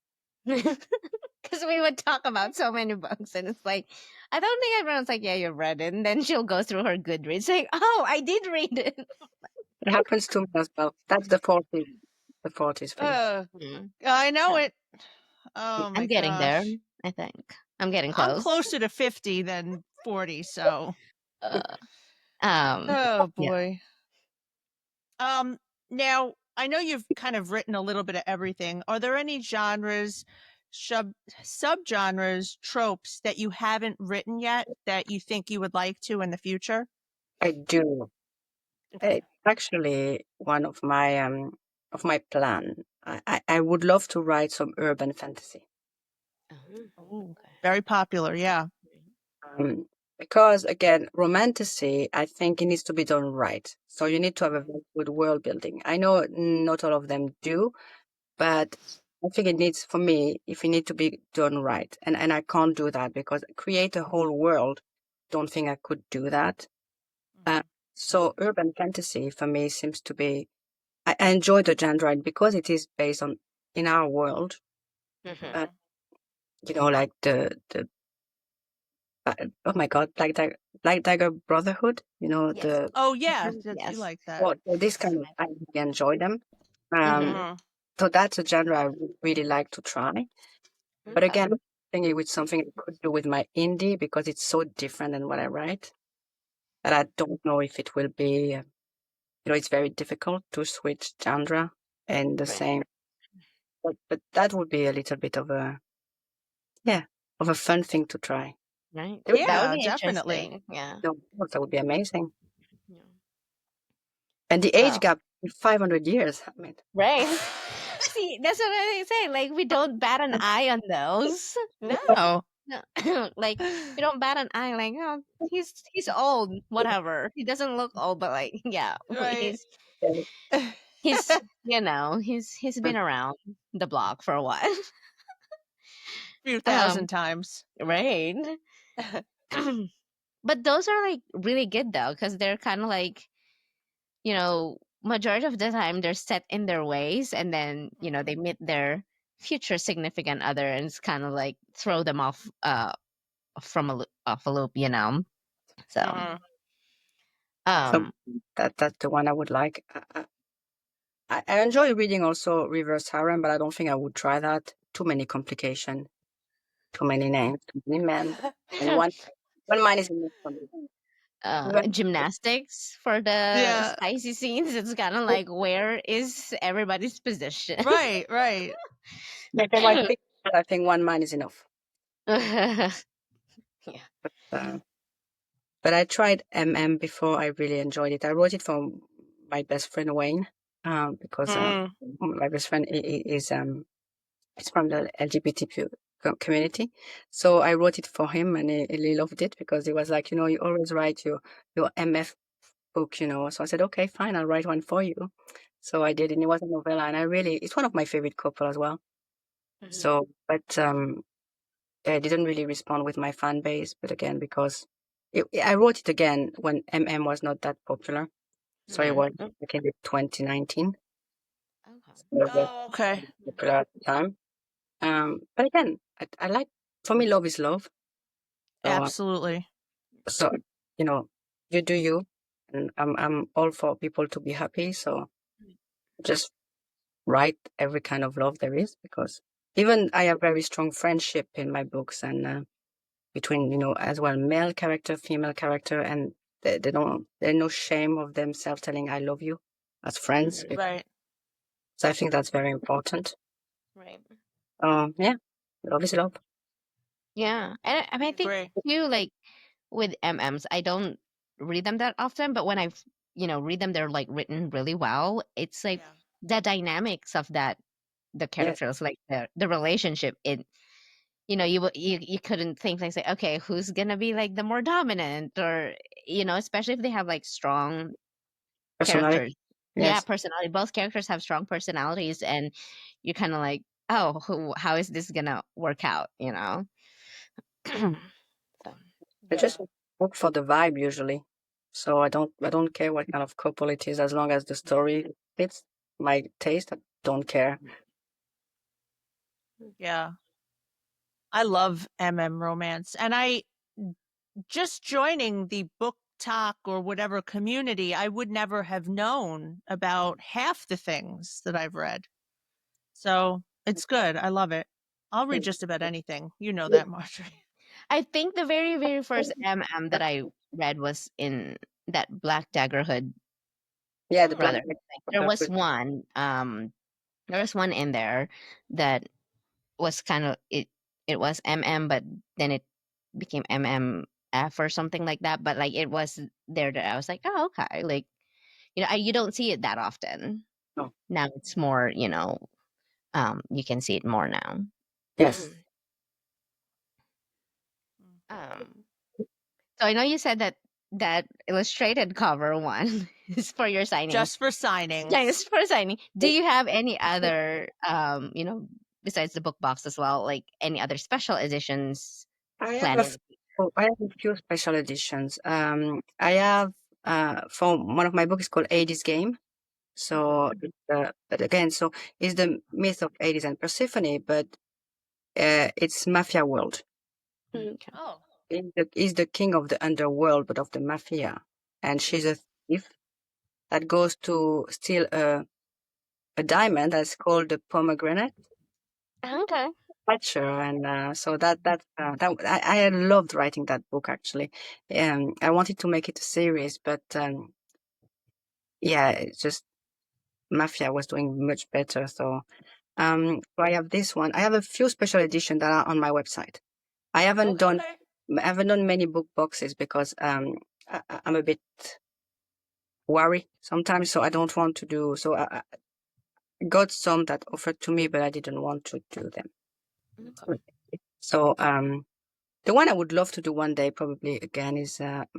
Because we would talk about so many books, and it's like, I don't think everyone's like, yeah, you read it. And then she'll go through her Goodreads saying, oh, I did read it.
It happens to me as well. That's the 4th thing. the 40s for me.
Mm.
I know
Yeah.
it. Oh my
I'm getting there,
gosh.
I think. I'm getting
I'm
close.
closer to 50 than 40, so
Uh, um,
oh
yeah.
boy. Um, Now I know you've kind of written a little bit of everything. Are there any genres, sub subgenres, tropes that you haven't written yet that you think you would like to in the future?
I do.
Okay.
It's actually one of my plan. I would love to write some urban fantasy.
Oh,
Oh,
okay.
very popular, yeah.
Because again, romantasy, I think it needs to be done right. So you need to have a very good world building. I know not all of them do, but I think it needs, for me, if it need to be done right. And I can't do that because create a whole world, don't think I could do that. Uh,
Mhm.
so urban fantasy for me seems to be, I enjoy the genre and because it is based on in our world, uh,
Mhm.
like oh my God, Black Dagger Brotherhood,
Yes.
Oh yeah,
Mhm.
that you
Yes.
like that.
so this kind of, I really enjoy them. Um,
Mm-hmm.
Mhm.
so that's a genre I would really like to try. But
Okay.
again, I think it was something I could do with my indie because it's so different than what I write. And I don't know if it will be, it's very difficult to switch genre and the
Right.
same. But that would be a little bit yeah, of a fun thing to try.
Right.
It would
That would
Yeah,
be
definitely.
interesting. Yeah.
that would be amazing.
Yeah.
And the age
Well,
gap, 500 years. I mean,
right. See, that's what I say. Like, we don't bat an eye on those.
No.
No. Like, we don't bat an eye. Like, oh, he's old. Whatever. He doesn't look old, but like, yeah,
Right.
he's been around the block for a while.
Few
Um,
thousand times.
right. But those are like really good though, because they're kind of like, majority of the time they're set in their ways, and then they
Mhm.
meet their future significant other, and it's kind of like throw them off off a loop. So
Mhm.
so
um
that's the one I would like. I enjoy reading also reverse harem, but I don't think I would try that. Too many complication, too many names, too many men, and one mind is enough for me. Even
gymnastics for the
Yeah.
spicy scenes. It's kind of like, where is everybody's position?
Right, right.
yeah, for my fiction, I think one mind is enough.
Yeah.
Uh, but I tried MM before. I really enjoyed it. I wrote it for my best friend Wayne, because
Mm.
my best friend is it's from the LGBT community. So I wrote it for him, and he really loved it because he was like, you always write your MF book. So I said, okay, fine, I'll write one for you. So I did, and it was a novella, and it's one of my favorite couple as well.
Mhm.
So, but I didn't really respond with my fan base, but again, because I wrote it again when MM was not that popular. So it
Mhm.
was back in 2019.
Okay.
So it was
Oh, okay.
popular at the time. But again, I like, for me, love is love. So,
Absolutely.
so you know, you do you, and I'm all for people to be happy. So just write every kind of love there is, because even I have very strong friendship in my books, and between as well, male character, female character, and they don't, there's no shame of themselves telling I love you as friends.
Mhm.
Right.
So I think that's very important.
Right.
Yeah, love is love.
Yeah, and I
I
mean, I think
agree.
too, like with MMs, I don't read them that often, but when read them, they're like written really well. It's like
Yeah.
the dynamics of the
Yes,
characters, like the relationship. You couldn't think like, say, okay, who's gonna be like the more dominant, or especially if they have like strong
personality.
characters. Yeah,
Yes,
personality. Both characters have strong personalities, and you're kind of like, oh, how is this gonna work out? So,
I
Yeah.
just look for the vibe usually. So I don't care what kind of couple it is, as long as the story fits my taste. I don't care.
Yeah. I love MM romance. And I just joining the book talk or whatever community, I would never have known about half the things that I've read. So it's good. I love it. I'll read just about anything. You know that, Marjorie.
I think the very, very first that I read was in that Black Daggerhood
Yeah, the black.
brother. Like, there was one in there that was kind of it was but then it became MMF or something like that. But like it was there that I was like, oh okay, like you don't see it that often.
No.
Now it's more, you can see it more now.
Yes.
um so I know you said that that illustrated cover one is for your signing.
Just for signings.
Yeah, it's for signing. Do you have any other besides the book box as well, like any other special editions
I have
planned
a
in the
I have a few special editions. I have for one of my books is called 80s Game. So, but again, so it's the myth of 80s and Persephone, but it's mafia world.
future? Okay.
Oh.
He's the king of the underworld, but of the mafia, and she's a thief that goes to steal a diamond that's called the pomegranate.
Okay.
Fletcher, and so I loved writing that book actually. I wanted to make it a series, but yeah, it's just Mafia was doing much better. So I have this one. I have a few special editions that are on my website. I haven't done many book boxes because I'm a bit worried sometimes, so I don't want to do. So I got some that offered to me, but I didn't want to do them.
Okay.
So the one I would love to do one day, probably again, is I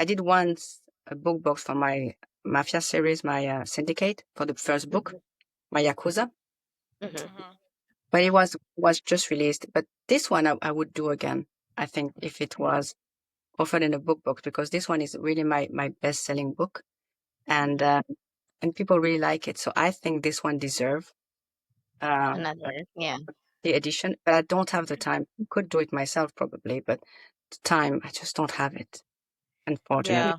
did once a book box for my Mafia series, my Syndicate for the first book, my Yakuza, but it was just released. But this one I would do again. I think if it was offered in a book box, because this one is really my best selling book, and people really like it. So I think this one deserves
Another, yeah.
the edition, but I don't have the time. Could do it myself probably, but the time I just don't have it, unfortunately.
Yeah.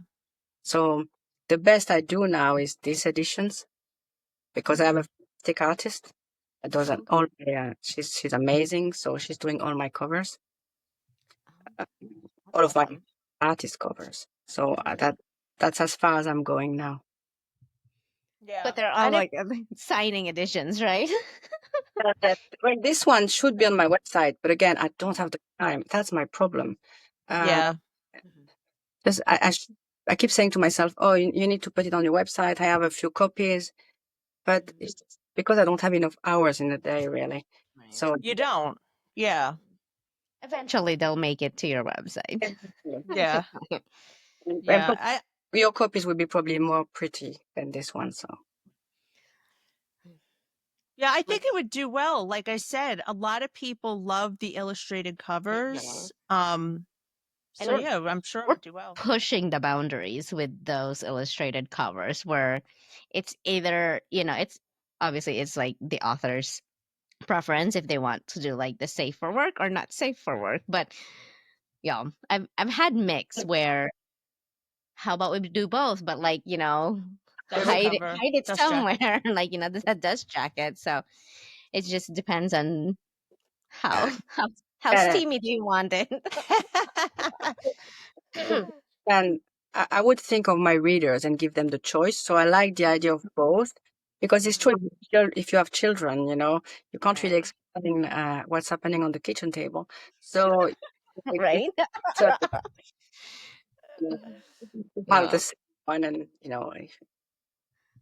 So the best I do now is these editions because I have a fantastic artist that does all my, she's amazing. So she's doing all my covers, all of my
Awesome.
artist covers. So that's as far as I'm going now.
Yeah.
But they're all
And
like signing editions, right?
Well, this one should be on my website, but again, I don't have the time. That's my problem.
yeah.
Just I keep saying to myself, "Oh, you need to put it on your website." I have a few copies, but it's because I don't have enough hours in the day, really.
Right.
So
You don't. Yeah.
Eventually, they'll make it to your website.
Yeah.
and
Yeah. I
your copies will be probably more pretty than this one. So
Yeah, I think it would do well. Like I said, a lot of people love the illustrated covers.
And
So yeah, I'm sure it
we're
would do well.
pushing the boundaries with those illustrated covers where it's either, it's obviously it's like the author's preference if they want to do like the safe for work or not safe for work. But yeah, I've had mix where how about we do both, but like,
Dust
hide it
cover,
hide it
dust
somewhere,
jacket.
like, a dust jacket. So it just depends on how how
uh,
steamy do you want it.
and I would think of my readers and give them the choice. So I like the idea of both because it's true. If you have children, you can't really explain what's happening on the kitchen table. So
Right?
so you have
Yeah.
this one, and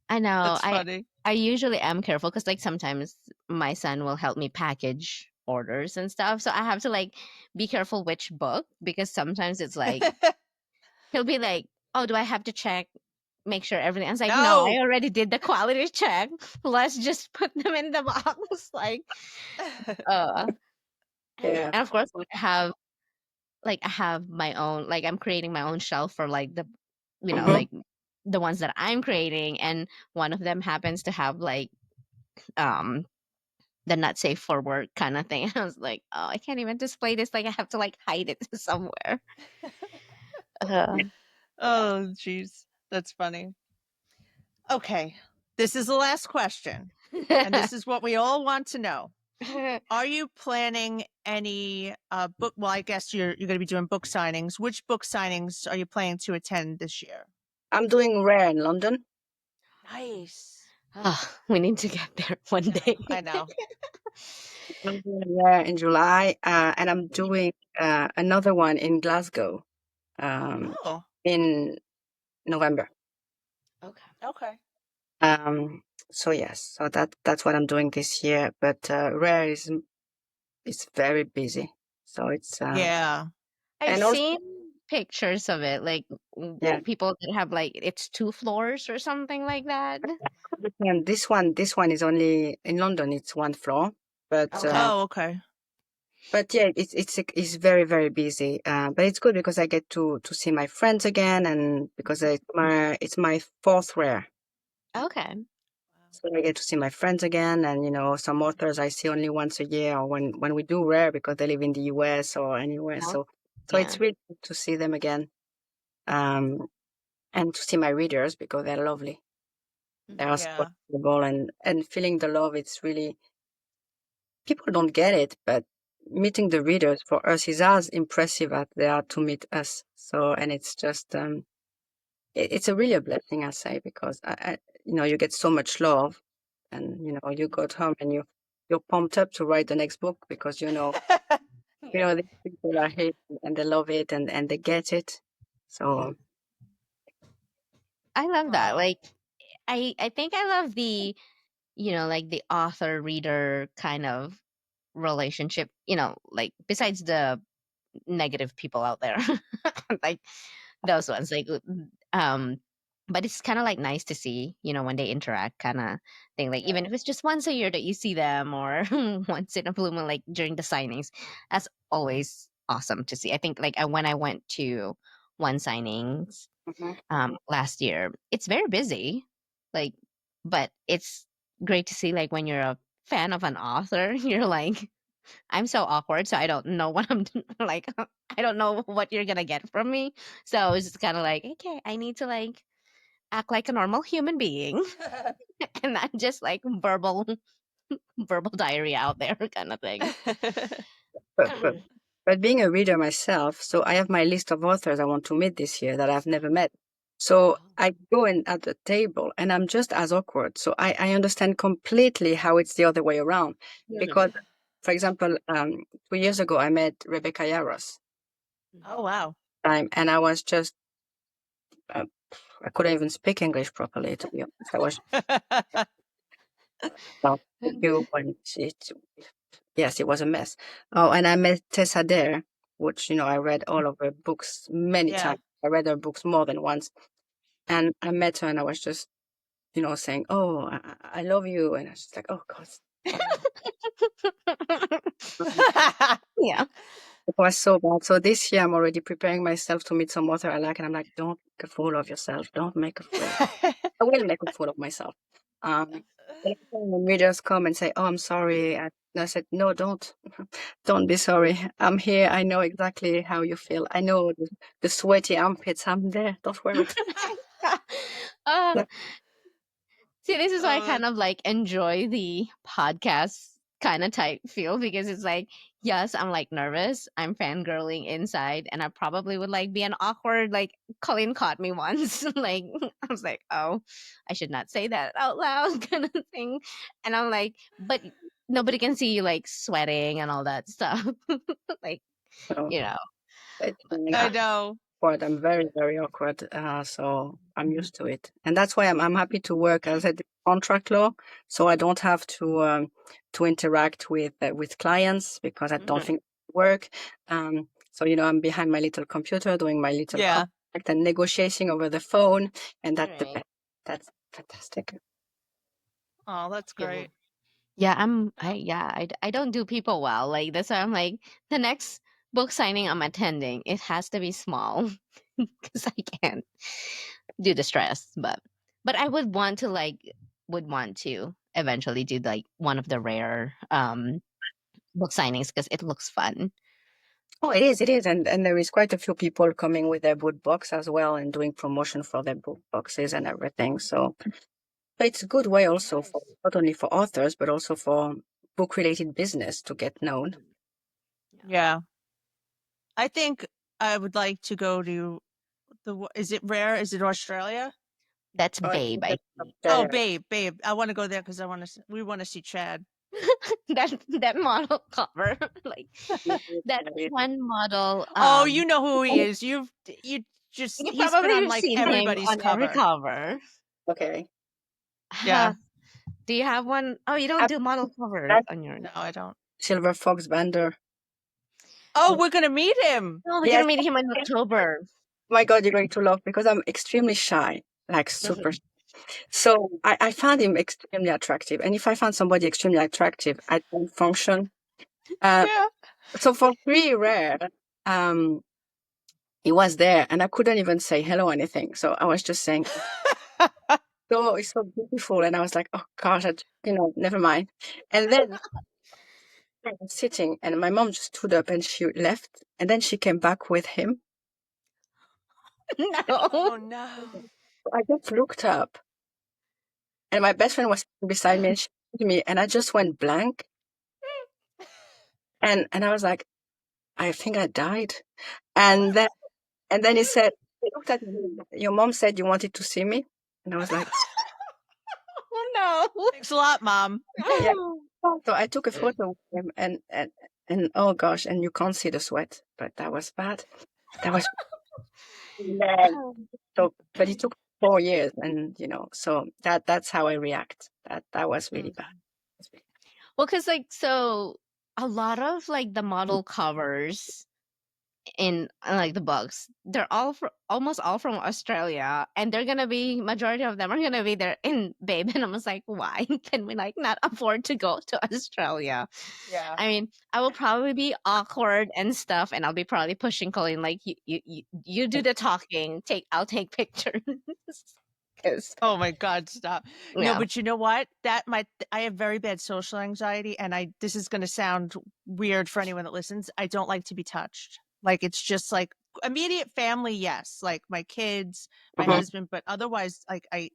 I know.
That's
I
funny.
I usually am careful because like sometimes my son will help me package orders and stuff. So I have to like be careful which book because sometimes it's like he'll be like, "Oh, do I have to check, make sure everything?" I was like, "No, I
No.
already did the quality check. Let's just put them in the box." Like, uh,
yeah.
and of course I have my own, like I'm creating my own shelf for like the,
Mhm.
like the ones that I'm creating, and one of them happens to have like um the not safe for work kind of thing. I was like, oh, I can't even display this. Like I have to like hide it somewhere. Yeah.
Oh, jeez. That's funny. Okay. This is the last question. and this is what we all want to know. Are you planning any book? Well, I guess you're going to be doing book signings. Which book signings are you planning to attend this year?
I'm doing Rare in London.
Nice.
Oh, we need to get there one day.
I know.
I'm doing Rare in July, and I'm doing another one in Glasgow
Oh,
in November.
Okay.
okay.
Um, so yes, so that's what I'm doing this year. But Rare is very busy, so it's
Yeah.
I've
and also
seen pictures of it, like
yeah.
people that have like it's 2 floors or something like that.
And this one is only in London. It's one floor,
Okay.
Oh, okay.
but yeah, it's very very busy. But it's good because I get to see my friends again, and because it's my fourth Rare.
Okay.
So I get to see my friends again, and some authors I see only once a year, or when we do Rare because they live in the US or anywhere.
Oh,
So
yeah.
it's really good to see them again, um, and to see my readers because they're lovely. They are so
Yeah.
adorable, and feeling the love. It's really people don't get it, but meeting the readers for us is as impressive as they are to meet us. So, and it's just it's a really a blessing, I say, because you get so much love, and you go home and you're pumped up to write the next book because
Yeah.
these people are here and they love it and they get it. So
I love that.
Oh,
Like I think I love the like the author reader kind of relationship, like besides the negative people out there. Like those ones um but it's kind of like nice to see when they interact kind of thing, like even
yeah.
if it's just once a year that you see them or once in a blue moon, like during the signings. That's always awesome to see. I think like when I went to one signings
mhm.
last year, it's very busy, like, but it's great to see like when you're a fan of an author. You're like, I'm so awkward, so I don't know what I'm like. I don't know what you're gonna get from me. So it's just kind of like, okay, I need to like act like a normal human being and not just like verbal diarrhea out there kind of thing.
but but but being a reader myself, so I have my list of authors I want to meet this year that I've never met. So I go in at the table and I'm just as awkward. So I understand completely how it's the other way around. Because,
Mhm.
for example, 2 years ago I met Rebecca Yaros
Oh, wow.
and I was just uh, I couldn't even speak English properly, to be honest. I was not you and yes, it was a mess. Oh, and I met Tessa Dare, which I read all of her books many
Yeah.
times. I read her books more than once, and I met her, and I was just saying, "Oh, I love you," and I was just like, "Oh God."
Yeah.
It was so bad. So this year, I'm already preparing myself to meet some author I like, and I'm like, "Don't make a fool of yourself. Don't make a fool. I will make a fool of myself." Um, but when readers come and say, "Oh, I'm sorry," and I said, "No, don't, don't be sorry. I'm here. I know exactly how you feel. I know the sweaty armpits. I'm there. Don't worry."
uh,
Yeah.
See, this is why I
Oh,
kind of like enjoy the podcast kind of type feel, because it's like, yes, I'm like nervous. I'm fangirling inside, and I probably would like be an awkward, like Colleen caught me once. Like I was like, oh, I should not say that out loud kind of thing. And I'm like, but nobody can see you like sweating and all that stuff. Like,
So
you know.
it's fine.
I
I'm
know.
awkward. I'm very, very awkward. So I'm used to it, and that's why I'm happy to work as a contract law. So I don't have to interact with clients because I don't
Mhm.
think it work. So I'm behind my little computer doing my little
Yeah.
contract and negotiating over the phone, and that's the
Right.
best. That's fantastic.
Oh, that's
Yeah.
great.
Yeah, I don't do people well. Like that's why I'm like, the next book signing I'm attending, it has to be small because I can't do the stress. But I would want to eventually do like one of the rare book signings because it looks fun.
Oh, it is, and there is quite a few people coming with their book box as well and doing promotion for their book boxes and everything. So But it's a good way also
Nice.
for not only for authors but also for book-related business to get known.
Yeah. I think I would like to go to is it rare? Is it Australia?
That's
Oh, I
Babe.
think that's
Oh,
Australia.
babe. I want to go there because we want to see Chad.
That model cover, like
Yeah,
that
yeah.
one model.
Oh, you know who he is. You just
You
he's been
probably
on
have
like
seen him
everybody's
on every
cover.
cover.
Okay.
Yeah.
Do you have one? Oh, you don't
Have
do model covers
that
on your.
No, I don't.
Silver Fox Bender.
Oh, we're gonna meet him.
No, we're
Yes.
gonna meet him in October.
My God, you're going to love because I'm extremely shy, like super. So I found him extremely attractive. And if I found somebody extremely attractive, I don't function. Uh,
Yeah.
so for three rare, um, he was there and I couldn't even say hello or anything. So I was just saying, so it's so beautiful. And I was like, oh gosh, never mind. And then I was sitting and my mom just stood up and she left. And then she came back with him.
No.
Oh no.
I just looked up and my best friend was sitting beside me and she looked at me and I just went blank. And I was like, I think I died. And then he looked at me, your mom said you wanted to see me. And I was like,
Oh no.
Thanks a lot, Mom.
yeah. So I took a photo with him and oh gosh, and you can't see the sweat, but that was bad. That was bad. So, but it took 4 years and so that's how I react. That was really bad.
Well, because like so, a lot of like the model covers in like the books, they're almost all from Australia, and they're gonna be majority of them are gonna be there in Babe, and I was like, why can we like not afford to go to Australia?
Yeah.
I mean, I will probably be awkward and stuff, and I'll be probably pushing Colleen like you do the talking, I'll take pictures. 'Cause,
Oh my God, stop. No,
yeah.
but you know what? I have very bad social anxiety and this is going to sound weird for anyone that listens. I don't like to be touched. Like it's just like immediate family, yes, like my kids, my
Mhm.
husband, but otherwise like I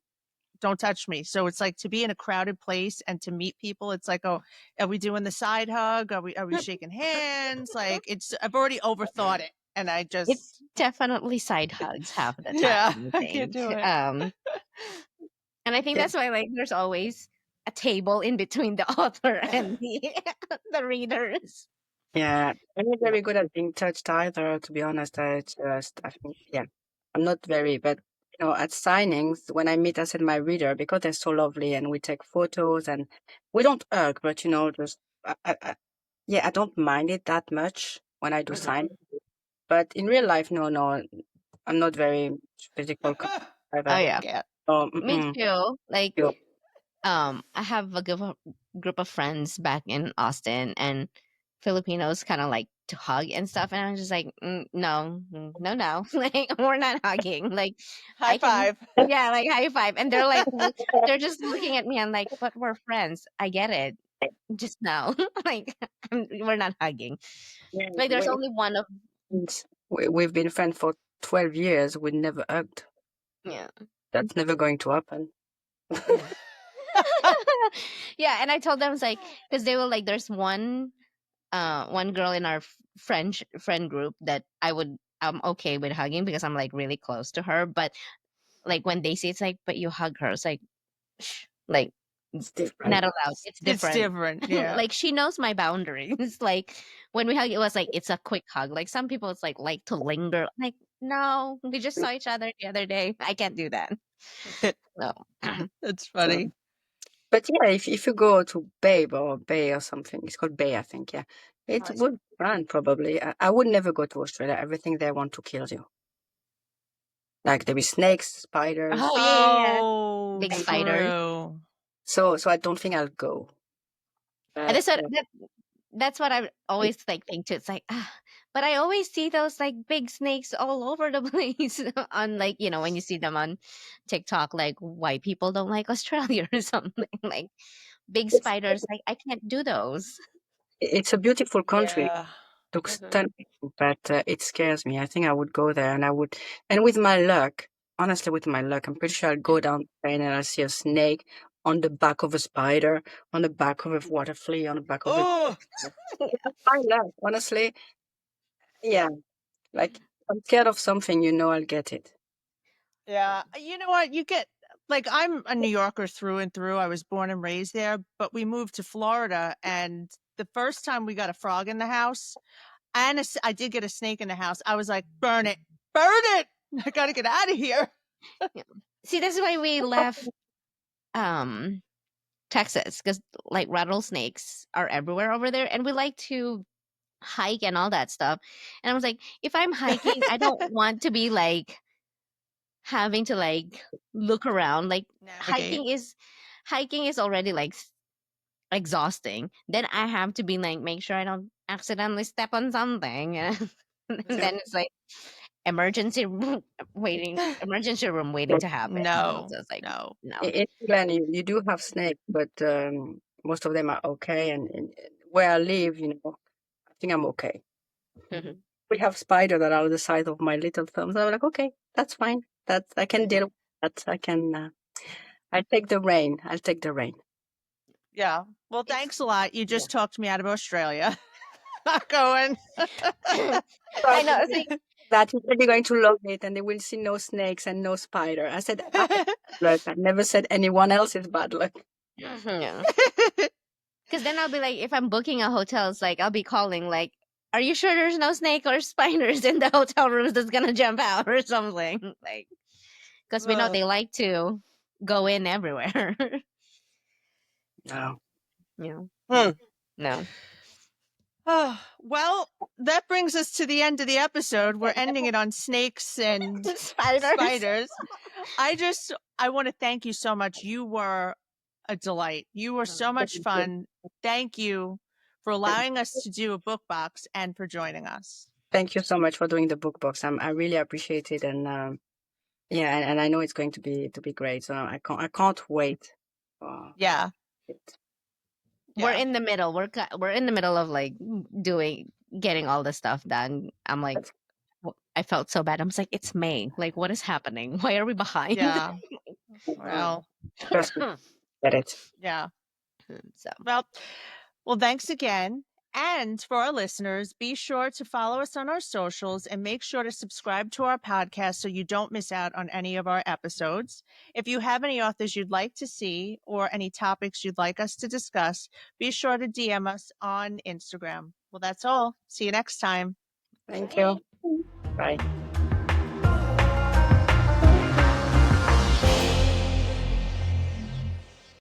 don't touch me. So it's like to be in a crowded place and to meet people, it's like, oh, are we doing the side hug? Are we shaking hands? Like I've already overthought it and I
It's
just
definitely side hugs half the time,
yeah,
I
I can't
think.
do it.
And I think
Yeah.
that's why like there's always a table in between the author and the the readers.
Yeah, I'm not very good at being touched either, to be honest. I think, yeah, I'm not very, but at signings, when I meet, I said my reader, because they're so lovely and we take photos and we don't hug, but just, yeah, I don't mind it that much when I do sign. But in real life, no, I'm not very physical
Oh
either.
yeah,
Yeah.
So,
me too. Like
you-
I have a group of friends back in Austin, and Filipinos kind of like to hug and stuff, and I'm just like, no, no, like we're not hugging. Like
High
I can,
five.
yeah, like high five, and they're like, they're just looking at me and like, but we're friends. I get it. Just no, like we're not hugging.
yeah,
Like there's only one of
we've been friends for 12 years. We never hugged.
yeah.
That's never going to happen.
Yeah, and I told them it's like because they were like, there's one girl in our friend group that I'm okay with hugging because I'm like really close to her, but like when they see it's like, but you hug her, it's like, shh, like
It's different.
not allowed. It's
It's
different.
different. Yeah.
Like she knows my boundaries. Like when we hug, it was like it's a quick hug. Like some people, it's like to linger. Like no, we just saw each other the other day. I can't do that. No.
That's
So,
funny.
but yeah, if you go to Babe or Bay or something, it's called Bay, I think. Yeah, it
I see.
would be fun probably. I would never go to Australia. Everything there want to kill you. Like there is snakes, spiders.
Oh yeah.
Oh,
Big spiders.
true.
So I don't think I'll go.
And
But
that's that's what I always like think too. It's like, but I always see those like big snakes all over the place on like when you see them on TikTok, like why people don't like Australia or something like big
it's
spiders. Like I can't do those.
it's a beautiful country.
Yeah.
Looks
Mhm.
stunning, but it scares me. I think I would go there, and I would, and with my luck, honestly, with my luck, I'm pretty sure I'll go down the train and I'll see a snake on the back of a spider, on the back of a water flea, on the back of a.
Oh,
I love, honestly, yeah. Like, I'm scared of something, I'll get it.
yeah. You know what? You get like I'm a New Yorker through and through. I was born and raised there, but we moved to Florida, and the first time we got a frog in the house, and I did get a snake in the house. I was like, burn it, burn it! I gotta get out of here.
See, that's why we left Texas, because like rattlesnakes are everywhere over there, and we like to hike and all that stuff. And I was like, if I'm hiking, I don't want to be like having to like look around. Like
Navigate.
hiking is already like exhausting. Then I have to be like make sure I don't accidentally step on something. And then it's like emergency room waiting to happen.
No,
So it's like
no.
no.
In England, you do have snakes, but most of them are okay. And where I live, I think I'm okay.
Mhm.
We have spiders that are the size of my little thumbs. I'm like, okay, that's fine. That's I can deal with that. I can. I'll take the rain. I'll take the rain.
Yeah. Well,
It's
thanks a lot. You
yeah.
just talked me out of Australia. Not going.
I know. It's like
That you said you're going to love it, and they will see no snakes and no spider. I said, I have luck. I never said anyone else is bad luck.
yeah. Because then I'll be like, if I'm booking a hotel, it's like I'll be calling like, "Are you sure there's no snake or spiders in the hotel rooms that's gonna jump out or something?" Like, because we know
Ugh.
they like to go in everywhere.
No.
Yeah.
Hmm.
No.
Oh, well, that brings us to the end of the episode. We're ending it on snakes and
Spiders.
spiders. I want to thank you so much. You were a delight. You were so much fun. Thank you for allowing us to do a book box and for joining us.
Thank you so much for doing the book box. I really appreciate it, and yeah, and I know it's going to be great. So I can't wait for
Yeah.
it.
We're
Yeah.
in the middle. We're in the middle of like getting all the stuff done. I'm like, I felt so bad. I'm just like, it's May. Like, what is happening? Why are we behind?
Yeah. Well,
Trust me, get it.
yeah.
So
Well, thanks again. And for our listeners, be sure to follow us on our socials and make sure to subscribe to our podcast so you don't miss out on any of our episodes. If you have any authors you'd like to see or any topics you'd like us to discuss, be sure to DM us on Instagram. Well, that's all. See you next time.
Thank
bye.
you. Bye.